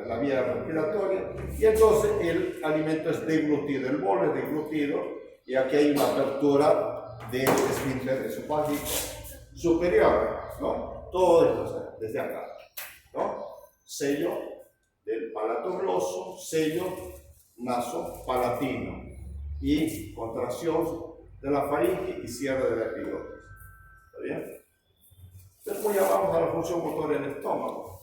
es la vía respiratoria, y entonces el alimento es deglutido, el bolo es deglutido, y aquí hay una apertura del esfínter esofágico superior, ¿no? Todo esto desde acá, ¿no? Sello del palato gloso, sello nasopalatino y contracción de la faringe y cierre de la epiglotis. Después ya vamos a la función motor del estómago.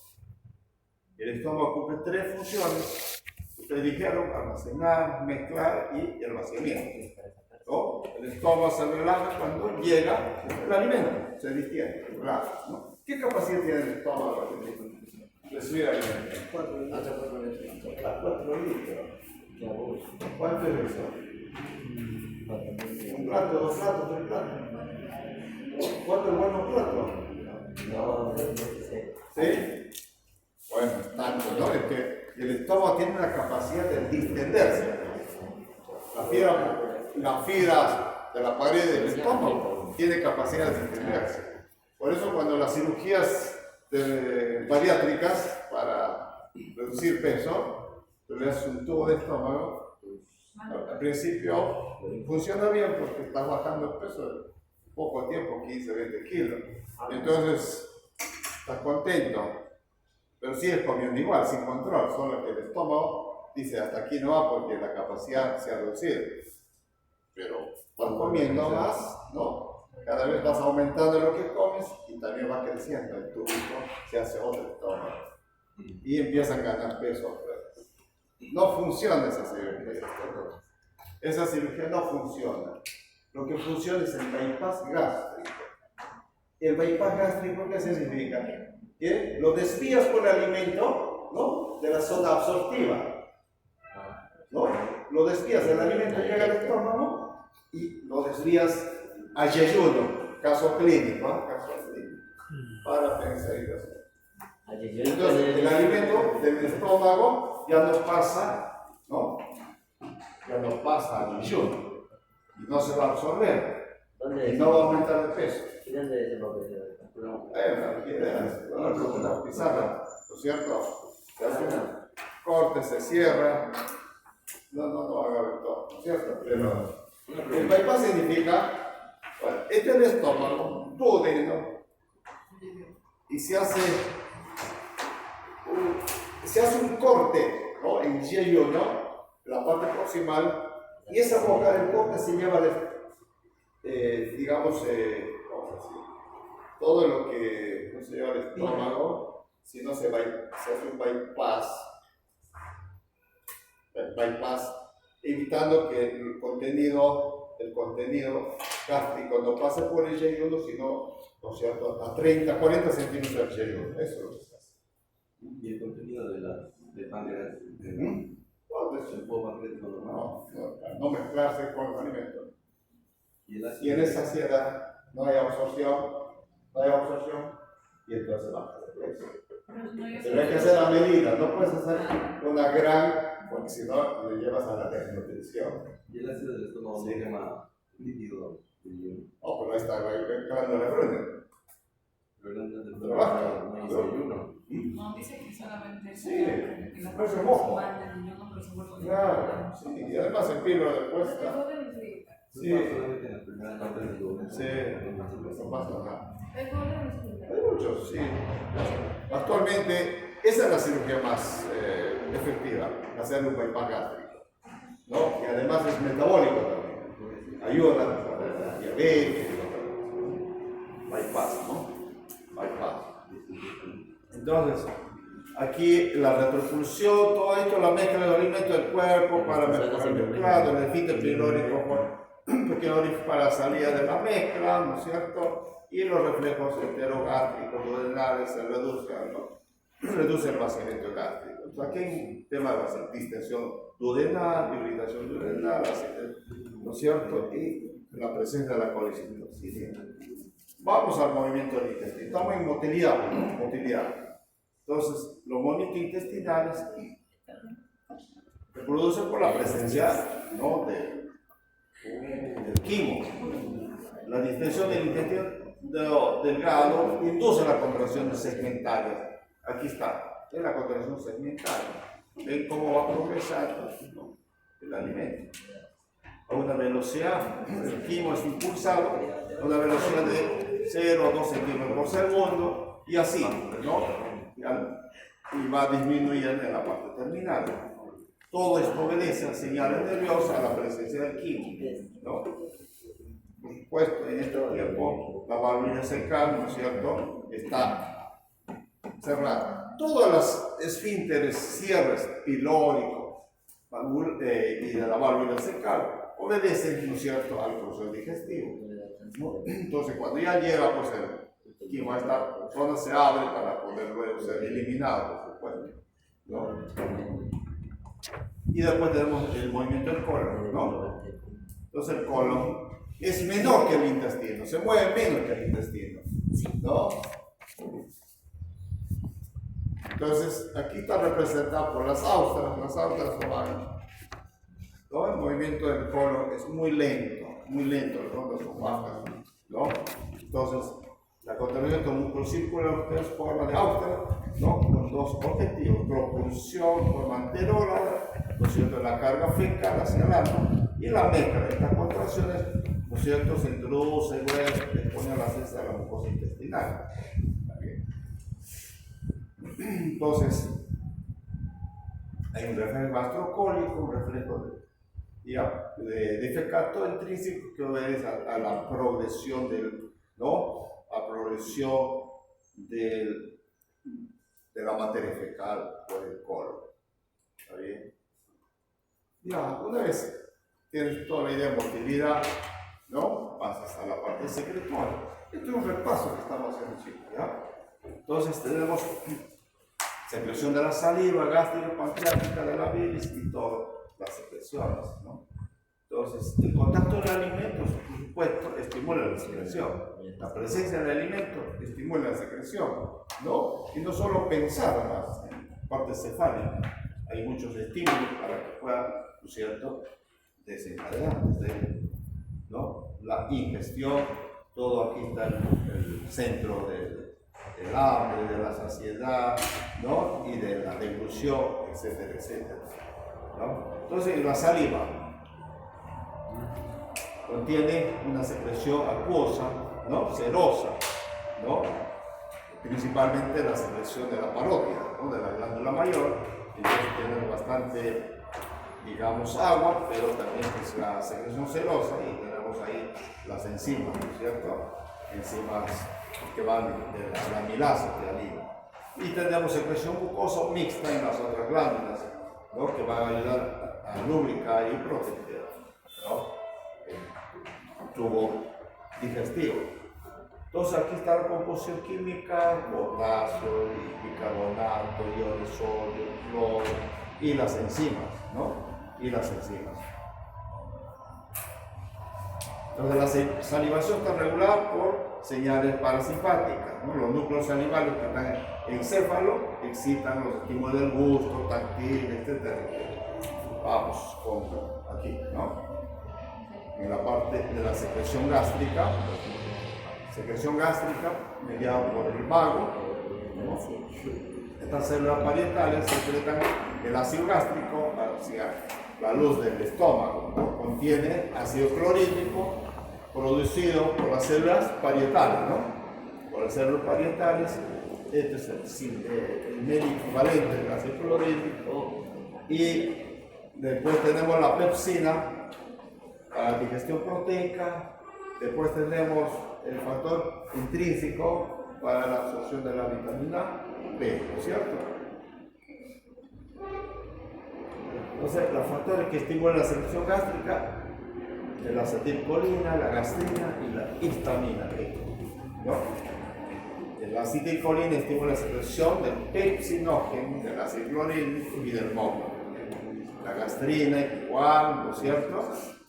El estómago cumple tres funciones. Ustedes dijeron almacenar, mezclar y almacenamiento. ¿No? El estómago se relaja cuando llega el alimento, se distiende, relaja, ¿no? ¿Qué capacidad tiene el estómago para recibir alimento? 4 litros. 4 litros. Qué abuso. ¿Cuánto es eso? ¿Un plato, 2 platos, 3 platos? ¿Cuánto es buenos platos? No, no sé. ¿Sí? Bueno, es tanto, ¿no? Es que el estómago tiene una capacidad de distenderse. Las fibras de la pared del estómago tiene capacidad de distenderse. Por eso cuando las cirugías bariátricas para reducir peso, tú le haces un tubo de estómago, al principio funciona bien porque estás bajando el peso en poco tiempo, 15, 20 kilos. Entonces, estás contento. Pero sigues comiendo igual, sin control, solo que el estómago dice hasta aquí no va porque la capacidad se ha reducido. Pero vas comiendo más, ¿no? Cada vez vas aumentando lo que comes y también va creciendo el tubito, se hace otro estómago. Y empiezan a ganar peso otra vez. No funciona esa cirugía. Esa cirugía no funciona. Lo que funciona es el bypass gástrico. El bypass gástrico, ¿qué significa? Que lo desvías por el alimento, ¿no? De la zona absortiva, ¿no? Lo desvías, el alimento llega al estómago y lo desvías a yeyuno, caso clínico, ¿eh? Caso clínico, para pensar y hacer. Entonces, el alimento del estómago ya no pasa, ¿no? Ya no pasa al yeyuno y no se va a absorber y no va a aumentar el peso. ¿Y dónde desemboca? La pizarra, ¿no es cierto? Se hace un corte, se cierra. No haga ver todo, ¿no es cierto? Pero el bypass significa, bueno, este es el estómago, duodeno, y se hace un corte, ¿no? En yeyuno, la parte proximal, y esa boca del corte se lleva, digamos, ¿cómo se dice? Todo lo que no se lleva al estómago, si no se hace un bypass, evitando que el contenido gástrico no pase por el yeyuno, sino, ¿no es cierto?, a 30, 40 centímetros del yeyuno. Eso es lo que se hace. ¿Y el contenido del páncreas? ¿El polvo pancreático normal? No mezclarse con los alimentos. Y Y en esa saciedad no hay absorción, y entonces baja de peso. Pero hay que hacer a medida, no puedes hacer una gran, porque si no le llevas a la desnutrición. Y el ácido del estómago Sí. se llama líquido. No, pero ahí está ganando la frente. Pero no Trabaja. hay desayuno. No, dice que solamente Sí, que la no se moja. pero se vuelve Claro, sí, y además el pilo después está. Sí. Solamente en la primera parte del duodeno. Sí, no pasa nada. El poder Hay muchos, sí. Actualmente, esa es la cirugía más efectiva, hacer un bypass gástrico, ¿no? Y además es metabólico también. Ayuda a la diabetes, bypass, ¿no? Bypass. Entonces, aquí la retropulsión, todo esto, la mezcla de alimentos del cuerpo para mejorar el mezclado, el efecto pequeño para salida de la mezcla, ¿no es cierto? Y los reflejos enterogástricos, duodenales, se reducen, ¿no? Reduce el vaciamiento gástrico. Entonces, aquí hay un tema de distensión duodenal, irritación duodenal, ¿no es cierto? Y la presencia de la colecitoxina. Vamos al movimiento del intestino. Estamos en motilidad, ¿no? Motilidad. Entonces, los movimientos intestinales se producen por la presencia, ¿no?, del quimo. La distensión del intestino delgado induce la contracción segmentaria. Aquí está, es la contracción segmentaria. Ven cómo va progresando, ¿no?, el alimento. A una velocidad, el quimo es impulsado a una velocidad de 0 a 2 centímetros por segundo, y así, ¿no? Y va disminuyendo en la parte terminal. Todo esto obedece a señales nerviosas, a la presencia del quimo, ¿no? Por supuesto, en este tiempo, la válvula cercal, ¿no es cierto?, está cerrada. Todas las esfínteres, cierres pilóricos y de la válvula cecal obedecen, ¿no es cierto?, al proceso digestivo, ¿no? Entonces, cuando ya llega, pues el quimo, esta zona se abre para poder luego ser eliminado, por supuesto, ¿no? Y después tenemos el movimiento del colon, ¿no? Entonces el colon es menor que el intestino, se mueve menos que el intestino, ¿no? Entonces aquí está representado por las austras ovarias, ¿no? El movimiento del colon es muy lento, las ondas son bajas, ¿no? Entonces la contracción del músculo circular es forma de austra, ¿no? Con dos objetivos: propulsión por manterola, ¿no es cierto?, la carga fecal hacia el ano, y la mezcla de estas contracciones, ¿no es cierto?, se introduce, luego expone a la cesta de la mucosa intestinal. ¿Está bien? Entonces, hay un reflejo gastrocólico, un reflejo de defecato intrínseco que obedece a la progresión ¿no?, a progresión de la materia fecal por el colon. ¿Está bien? Ya, una vez tienes toda la idea de motilidad, ¿no?, pasas a la parte secretoria. Esto es un repaso que estamos haciendo, chicos, ¿ya? Entonces tenemos secreción de la saliva, gástrica, pancreática, de la bilis y todas las secreciones, ¿no? Entonces, el contacto de alimentos, por supuesto, estimula la secreción. La presencia del alimento estimula la secreción, ¿no? Y no solo pensar, además, en parte cefálica. Hay muchos estímulos para que puedan, ¿no es cierto?, desencadenar, ¿no? La ingestión, todo aquí está el centro del hambre, de la saciedad, ¿no?, y de la deglución, etcétera, etcétera, ¿no? Entonces, la saliva contiene una secreción acuosa, ¿no?, serosa, ¿no?, principalmente la secreción de la parótida, ¿no?, de la glándula mayor. Entonces tiene bastante, digamos, agua, pero también es la secreción serosa, y tenemos ahí las enzimas, ¿no es cierto?, enzimas que van de la amilasa de la lima. Y tenemos secreción mucosa mixta en las otras glándulas, ¿no?, que van a ayudar a lubricar y proteger, ¿no?, el tubo digestivo. Entonces aquí está la composición química: potasio, bicarbonato, iones de sodio, cloro, y las enzimas, ¿no? Y las enzimas. Entonces la salivación está regulada por señales parasimpáticas, ¿no? Los núcleos salivales que están en el encéfalo excitan los estímulos del gusto, táctil, etc. Vamos con aquí, ¿no? En la parte de la secreción gástrica mediada por el vago, ¿no? Estas células parietales secretan el ácido gástrico hacia la luz del estómago, ¿no? Contiene ácido clorhídrico producido por las células parietales, ¿no? Por las células parietales. Este es el medio equivalente del ácido clorhídrico. Y después tenemos la pepsina para la digestión proteica. Después tenemos el factor intrínseco para la absorción de la vitamina B, ¿no es cierto? Entonces, los factores que estimulan la secreción gástrica: la acetilcolina, la gastrina y la histamina, ¿no? La acetilcolina estimula la secreción del pepsinógeno, del ácido clorhídrico y del moco. La gastrina igual, ¿no es cierto?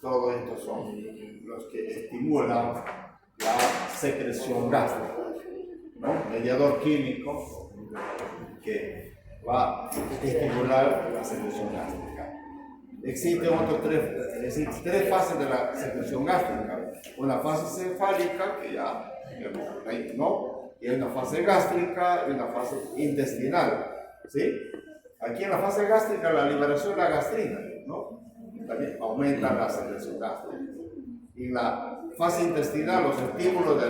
Todo esto son los que estimulan la secreción gástrica, ¿no? Mediador químico que va a estimular la secreción gástrica. Existen tres fases de la secreción gástrica: una fase cefálica, que ya vemos, ¿no?, y hay una fase gástrica y una fase intestinal, ¿sí? Aquí en la fase gástrica, la liberación de la gastrina, ¿no?, también aumenta la secreción gástrica. Y en la fase intestinal, los estímulos de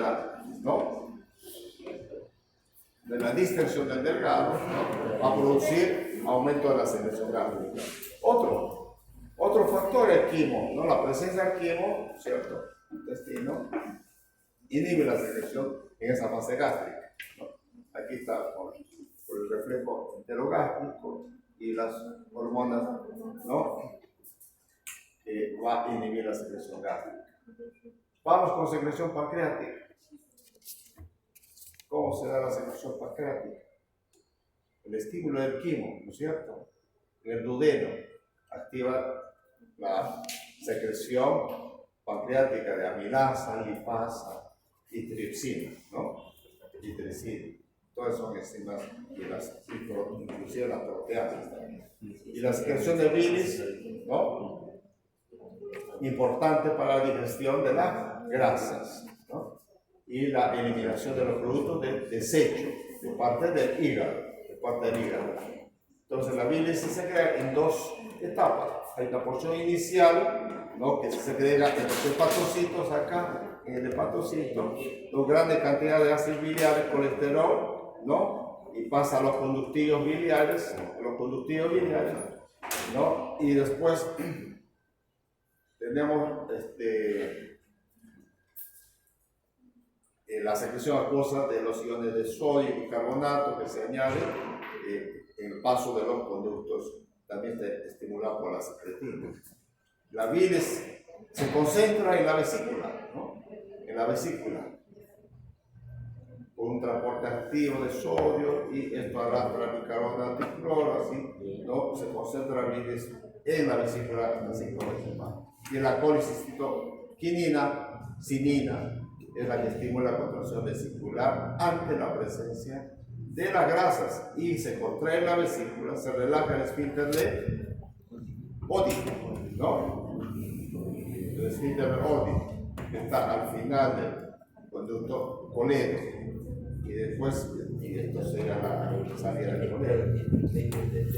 la distensión del delgado, ¿no?, va a producir aumento de la secreción gástrica. Otro factor es el quimo, ¿no? La presencia del quimo, ¿cierto?, intestino, inhibe la secreción en esa fase gástrica. ¿no? Aquí está por el reflejo enterogástrico y las hormonas, ¿no? Va a inhibir la secreción gástrica. Vamos con secreción pancreática. ¿Cómo se da la secreción pancreática? El estímulo del quimo, ¿no es cierto? El duodeno activa la secreción pancreática de amilasa, lipasa y tripsina, ¿no? Y tripsina. Todas son enzimas y inclusive las proteasas también. Y la secreción de bilis, ¿no? Importante para la digestión de las grasas, ¿no? Y la eliminación de los productos de desecho de parte del hígado, Entonces la bilis se segrega en dos etapas. Hay una porción inicial, ¿no? Que se segrega en los hepatocitos acá, en el hepatocito, dos grandes cantidades de ácidos biliares, colesterol, ¿no? Y pasa a los conductivos biliares, ¿no? Y después tenemos la secreción acuosa de los iones de sodio y bicarbonato que se añade en el paso de los conductos, también estimulado por la secretina. La bilis se concentra en la vesícula, ¿no? En la vesícula, por un transporte activo de sodio, y esto arrastra bicarbonato y cloro, así, ¿no? Se concentra la bilis en la vesícula, así como es más. Y en la colicitoquinina, sinina, es la que estimula la contracción vesicular ante la presencia de las grasas, y se contrae la vesícula, se relaja el esfínter de Oddi, ¿no? El esfínter de Oddi, que está al final del conducto colero, y después, y esto será la salida del colero.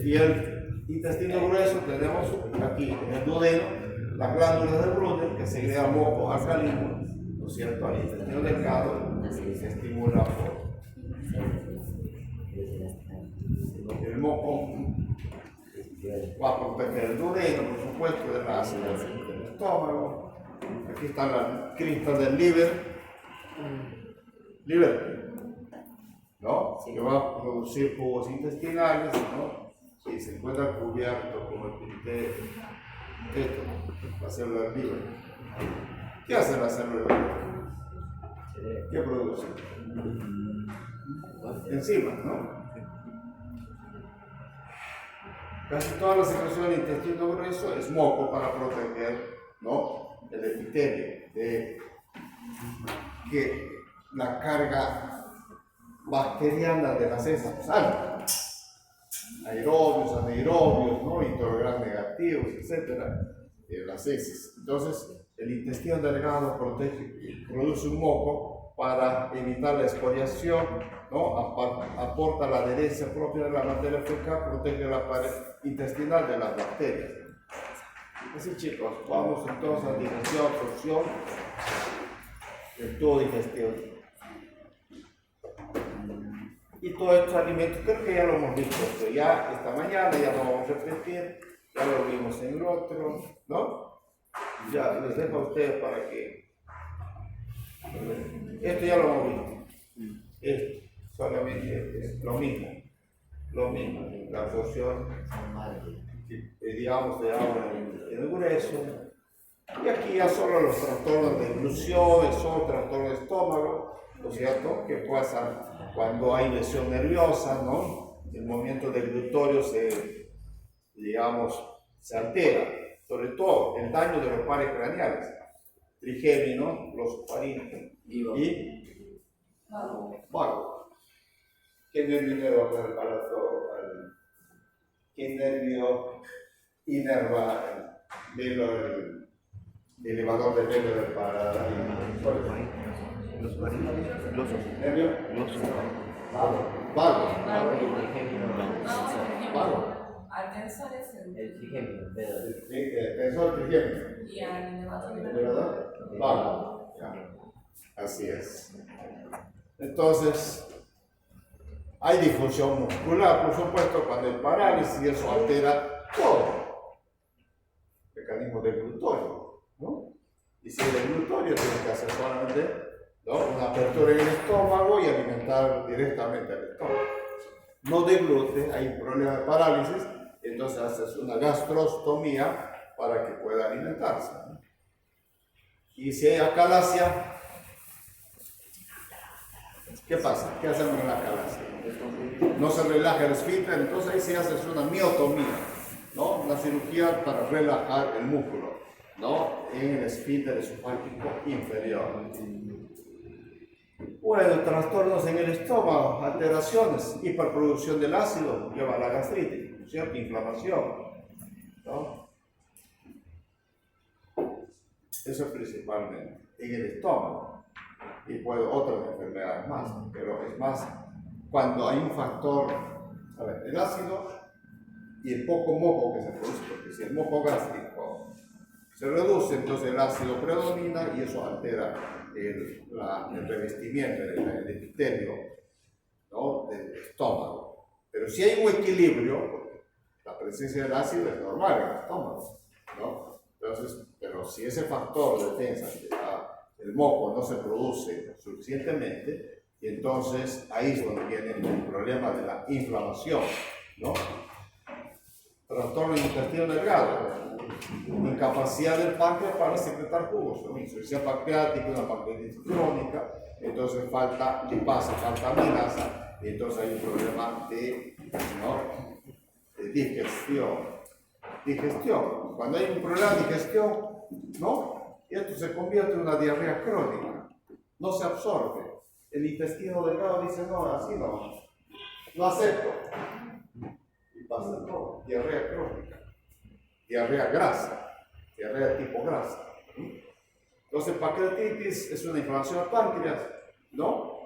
Y el intestino grueso tenemos aquí en el duodeno las glándulas de Brunner que segregan moco alcalino, ¿no es cierto?, al intestino delgado, y se estimula por el moco. Va a proteger el duodeno, por supuesto, de la acidez del estómago. Aquí están las cristas del liver, ¿no? Que va a producir jugos intestinales, ¿no? Y se encuentra cubierto con el tinte, la célula del liver. ¿Qué hace la célula del liver? ¿Qué produce? Enzimas, ¿no? Casi toda la secreción del intestino grueso es moco para proteger, ¿no?, el epitelio de que la carga bacteriana de las heces salga. Aerobios, anaerobios, ¿no?, intolerant negativos, etc. Las heces. Entonces, el intestino delgado produce un moco para evitar la excoriación, ¿no? Aporta la adherencia propia de la materia fecal, protege la pared intestinal de las bacterias. Así, chicos, vamos entonces a digestión, absorción, el tubo digestivo. Y todos estos alimentos, creo que ya lo hemos visto, pero ya esta mañana ya lo vamos a repetir, ya lo vimos en el otro, ¿no? Ya les dejo a ustedes para que... Esto ya lo hemos visto. Esto, solamente es lo mismo, la absorción, digamos, de agua en el grueso. Y aquí ya solo los trastornos de inclusión, son trastornos de estómago, ¿no es cierto?, que pasa cuando hay lesión nerviosa, ¿no? El movimiento del glutorio se altera, sobre todo el daño de los pares craneales, trigémino, los parígenos y vago. ¿Qué nervio inerva el palato? ¿Qué nervio inerva el elevador del velo del palato? ¿Nervio? Vago. Al tensor es El trigémino, El tensor trigémino. y al elevador ¿Verdad? Vago. Así es. Entonces, hay disfunción muscular, por supuesto, cuando hay parálisis, y eso altera todo. Mecanismo del glutorio, ¿no? Y si el glutorio tiene que hacer solamente ¿no? Una apertura en el estómago y alimentar directamente al estómago. No de gluten, hay un problema de parálisis, entonces haces una gastrostomía para que pueda alimentarse, ¿no? Y si hay acalasia, ¿qué pasa? ¿Qué hacemos en la acalasia? No se relaja el esfínter, entonces ahí se hace una miotomía, ¿no? Una cirugía para relajar el músculo, ¿no? En el esfínter esofágico inferior. Bueno, trastornos en el estómago, alteraciones, hiperproducción del ácido, lleva a la gastritis, ¿cierto? Inflamación, ¿no? Eso principalmente en el estómago. Y puede otras enfermedades más, pero es más cuando hay un factor, a ver, el ácido y el poco moco que se produce, porque si el moco gástrico se reduce, entonces el ácido predomina y eso altera el revestimiento, el epitelio, ¿no? Del estómago. Pero si hay un equilibrio, la presencia del ácido es normal en el estómago, ¿no? Entonces, pero si ese factor detensa, el moco no se produce suficientemente, y entonces ahí es donde viene el problema de la inflamación, ¿no? Trastorno del intestino delgado, incapacidad del páncreas para secretar jugos, ¿no? Insuficiencia pancreática, una pancreatitis crónica, entonces falta lipasa, falta amilasa, y entonces hay un problema de, ¿no? De digestión. Cuando hay un problema de digestión, ¿no? Esto se convierte en una diarrea crónica, no se absorbe. El intestino delgado dice, no, así no acepto. Y pasa todo, diarrea crónica, diarrea grasa, diarrea tipo grasa. Entonces, pancreatitis es una inflamación del páncreas, ¿no?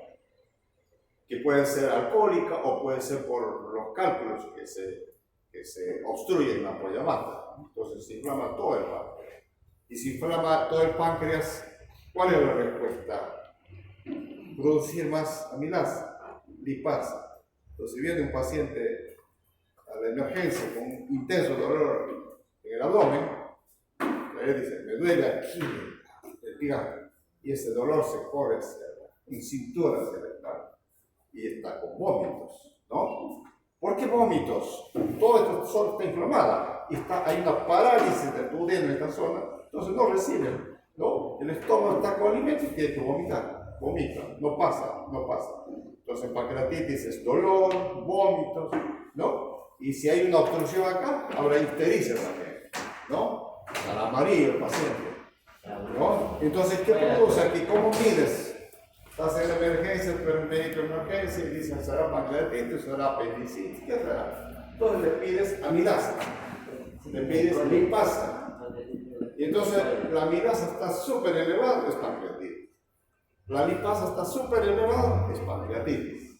Que puede ser alcohólica o puede ser por los cálculos que se obstruyen en la apoyamata. Entonces, se inflama todo el páncreas. Y si inflama todo el páncreas, ¿cuál es la respuesta? Producir más amilasa, lipasa. Entonces, si viene un paciente a la emergencia con un intenso dolor en el abdomen, él dice, me duele aquí el hígado, y ese dolor se corre en cintura cerebral y está con vómitos, ¿no? ¿Por qué vómitos? Todo esto solo está inflamada y hay una parálisis del duodeno en esta zona, entonces no recibe, ¿no? El estómago está con alimento y tiene que vomitar, vomita, no pasa. Entonces pancreatitis es dolor, vómitos, ¿no? Y si hay una obstrucción acá, habrá ictericia también, ¿no? Al amarillo el paciente, ¿no? Entonces, ¿qué produce aquí? ¿Cómo mides? Estás en la emergencia, pero el médico de emergencia y dice, ¿será pancreatitis, será apendicitis? ¿Qué será? Entonces le pides amilasa, le pides lipasa. Y entonces la amilasa está súper elevada, es pancreatitis. La lipasa está súper elevada, es pancreatitis.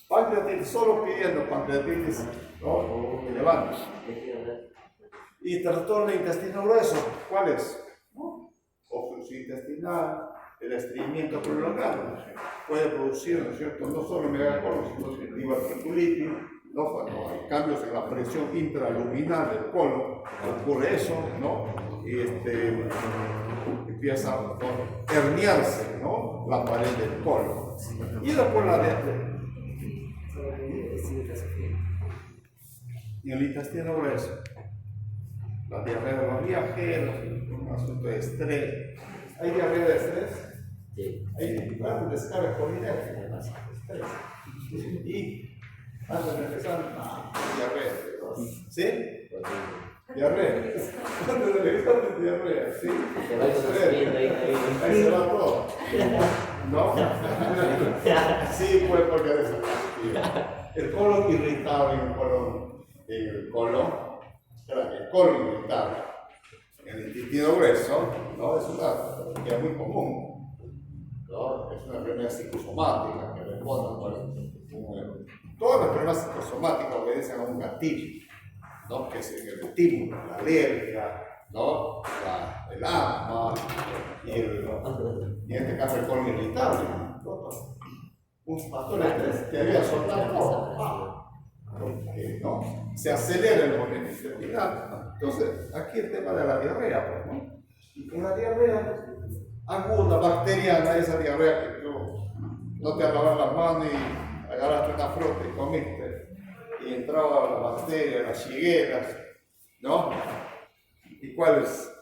Pancreatitis, solo pidiendo pancreatitis, ¿no? Elevando. Y trastorno de intestino grueso, ¿cuál es? Obstrucción intestinal, el estreñimiento prolongado. Puede producir, ¿no es cierto?, no solo megacolon, sino diverticulitis, ¿no? Cuando hay cambios en la presión intraluminal del colon, ocurre eso, ¿no? Y empieza a herniarse, ¿no? La pared del colon. Y después la y el intestino grueso, la diarrea de los viajeros, un asunto de estrés. ¿Hay diarrea de estrés? Sí. Hay grandes descargas colinérgicas, estrés. Y antes de empezar, diarrea. ¿Sí? Diarrea. Antes de empezar, diarrea, ¿sí? Te va conociendo Ahí se va todo. ¿No? Sí, pues porque es el colon irritable, el colon irritable, el intestino grueso, ¿no? Es una que es muy común, ¿no? Es una enfermedad psicosomática que responde todas las enfermedades psicosomáticas obedecen a un gatillo, ¿no? Que es el estímulo, la alergia, ¿no? El asma y en este caso el colon irritable, ¿no? Un factor que había soltado, ¿no? Se acelera el movimiento intestinal. Entonces, aquí el tema de la diarrea, pues, ¿no? Y con la diarrea aguda, bacteriana, esa diarrea que No te lavas las manos y agarraste una fruta y comiste. Y entraban las bacterias, las chigueras, ¿no? ¿Y cuál es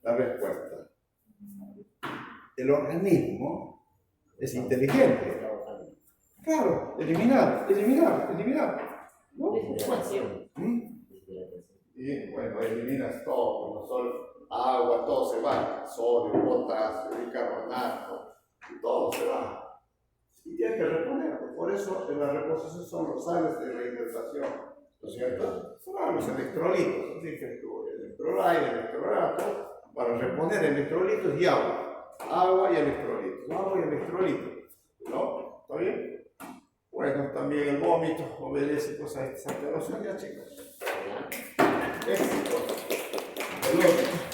la respuesta? El organismo es inteligente. Claro, eliminar. ¿No? Deshidratación. ¿Mm? Deshidratación. Y bueno, eliminas todo, no solo agua, todo se va, sodio, potasio, bicarbonato, y todo se va. Y tienes que reponer, por eso en la reposición son los sales de la hidratación, ¿no es cierto? Son los electrolitos, así que tú, electrolite, electrolato, para reponer electrolitos y agua y electrolitos, ¿no? ¿Está bien? Bueno, también el vómito obedece pues a estas alteraciones, chicos. Ya. Éxito. El vómito.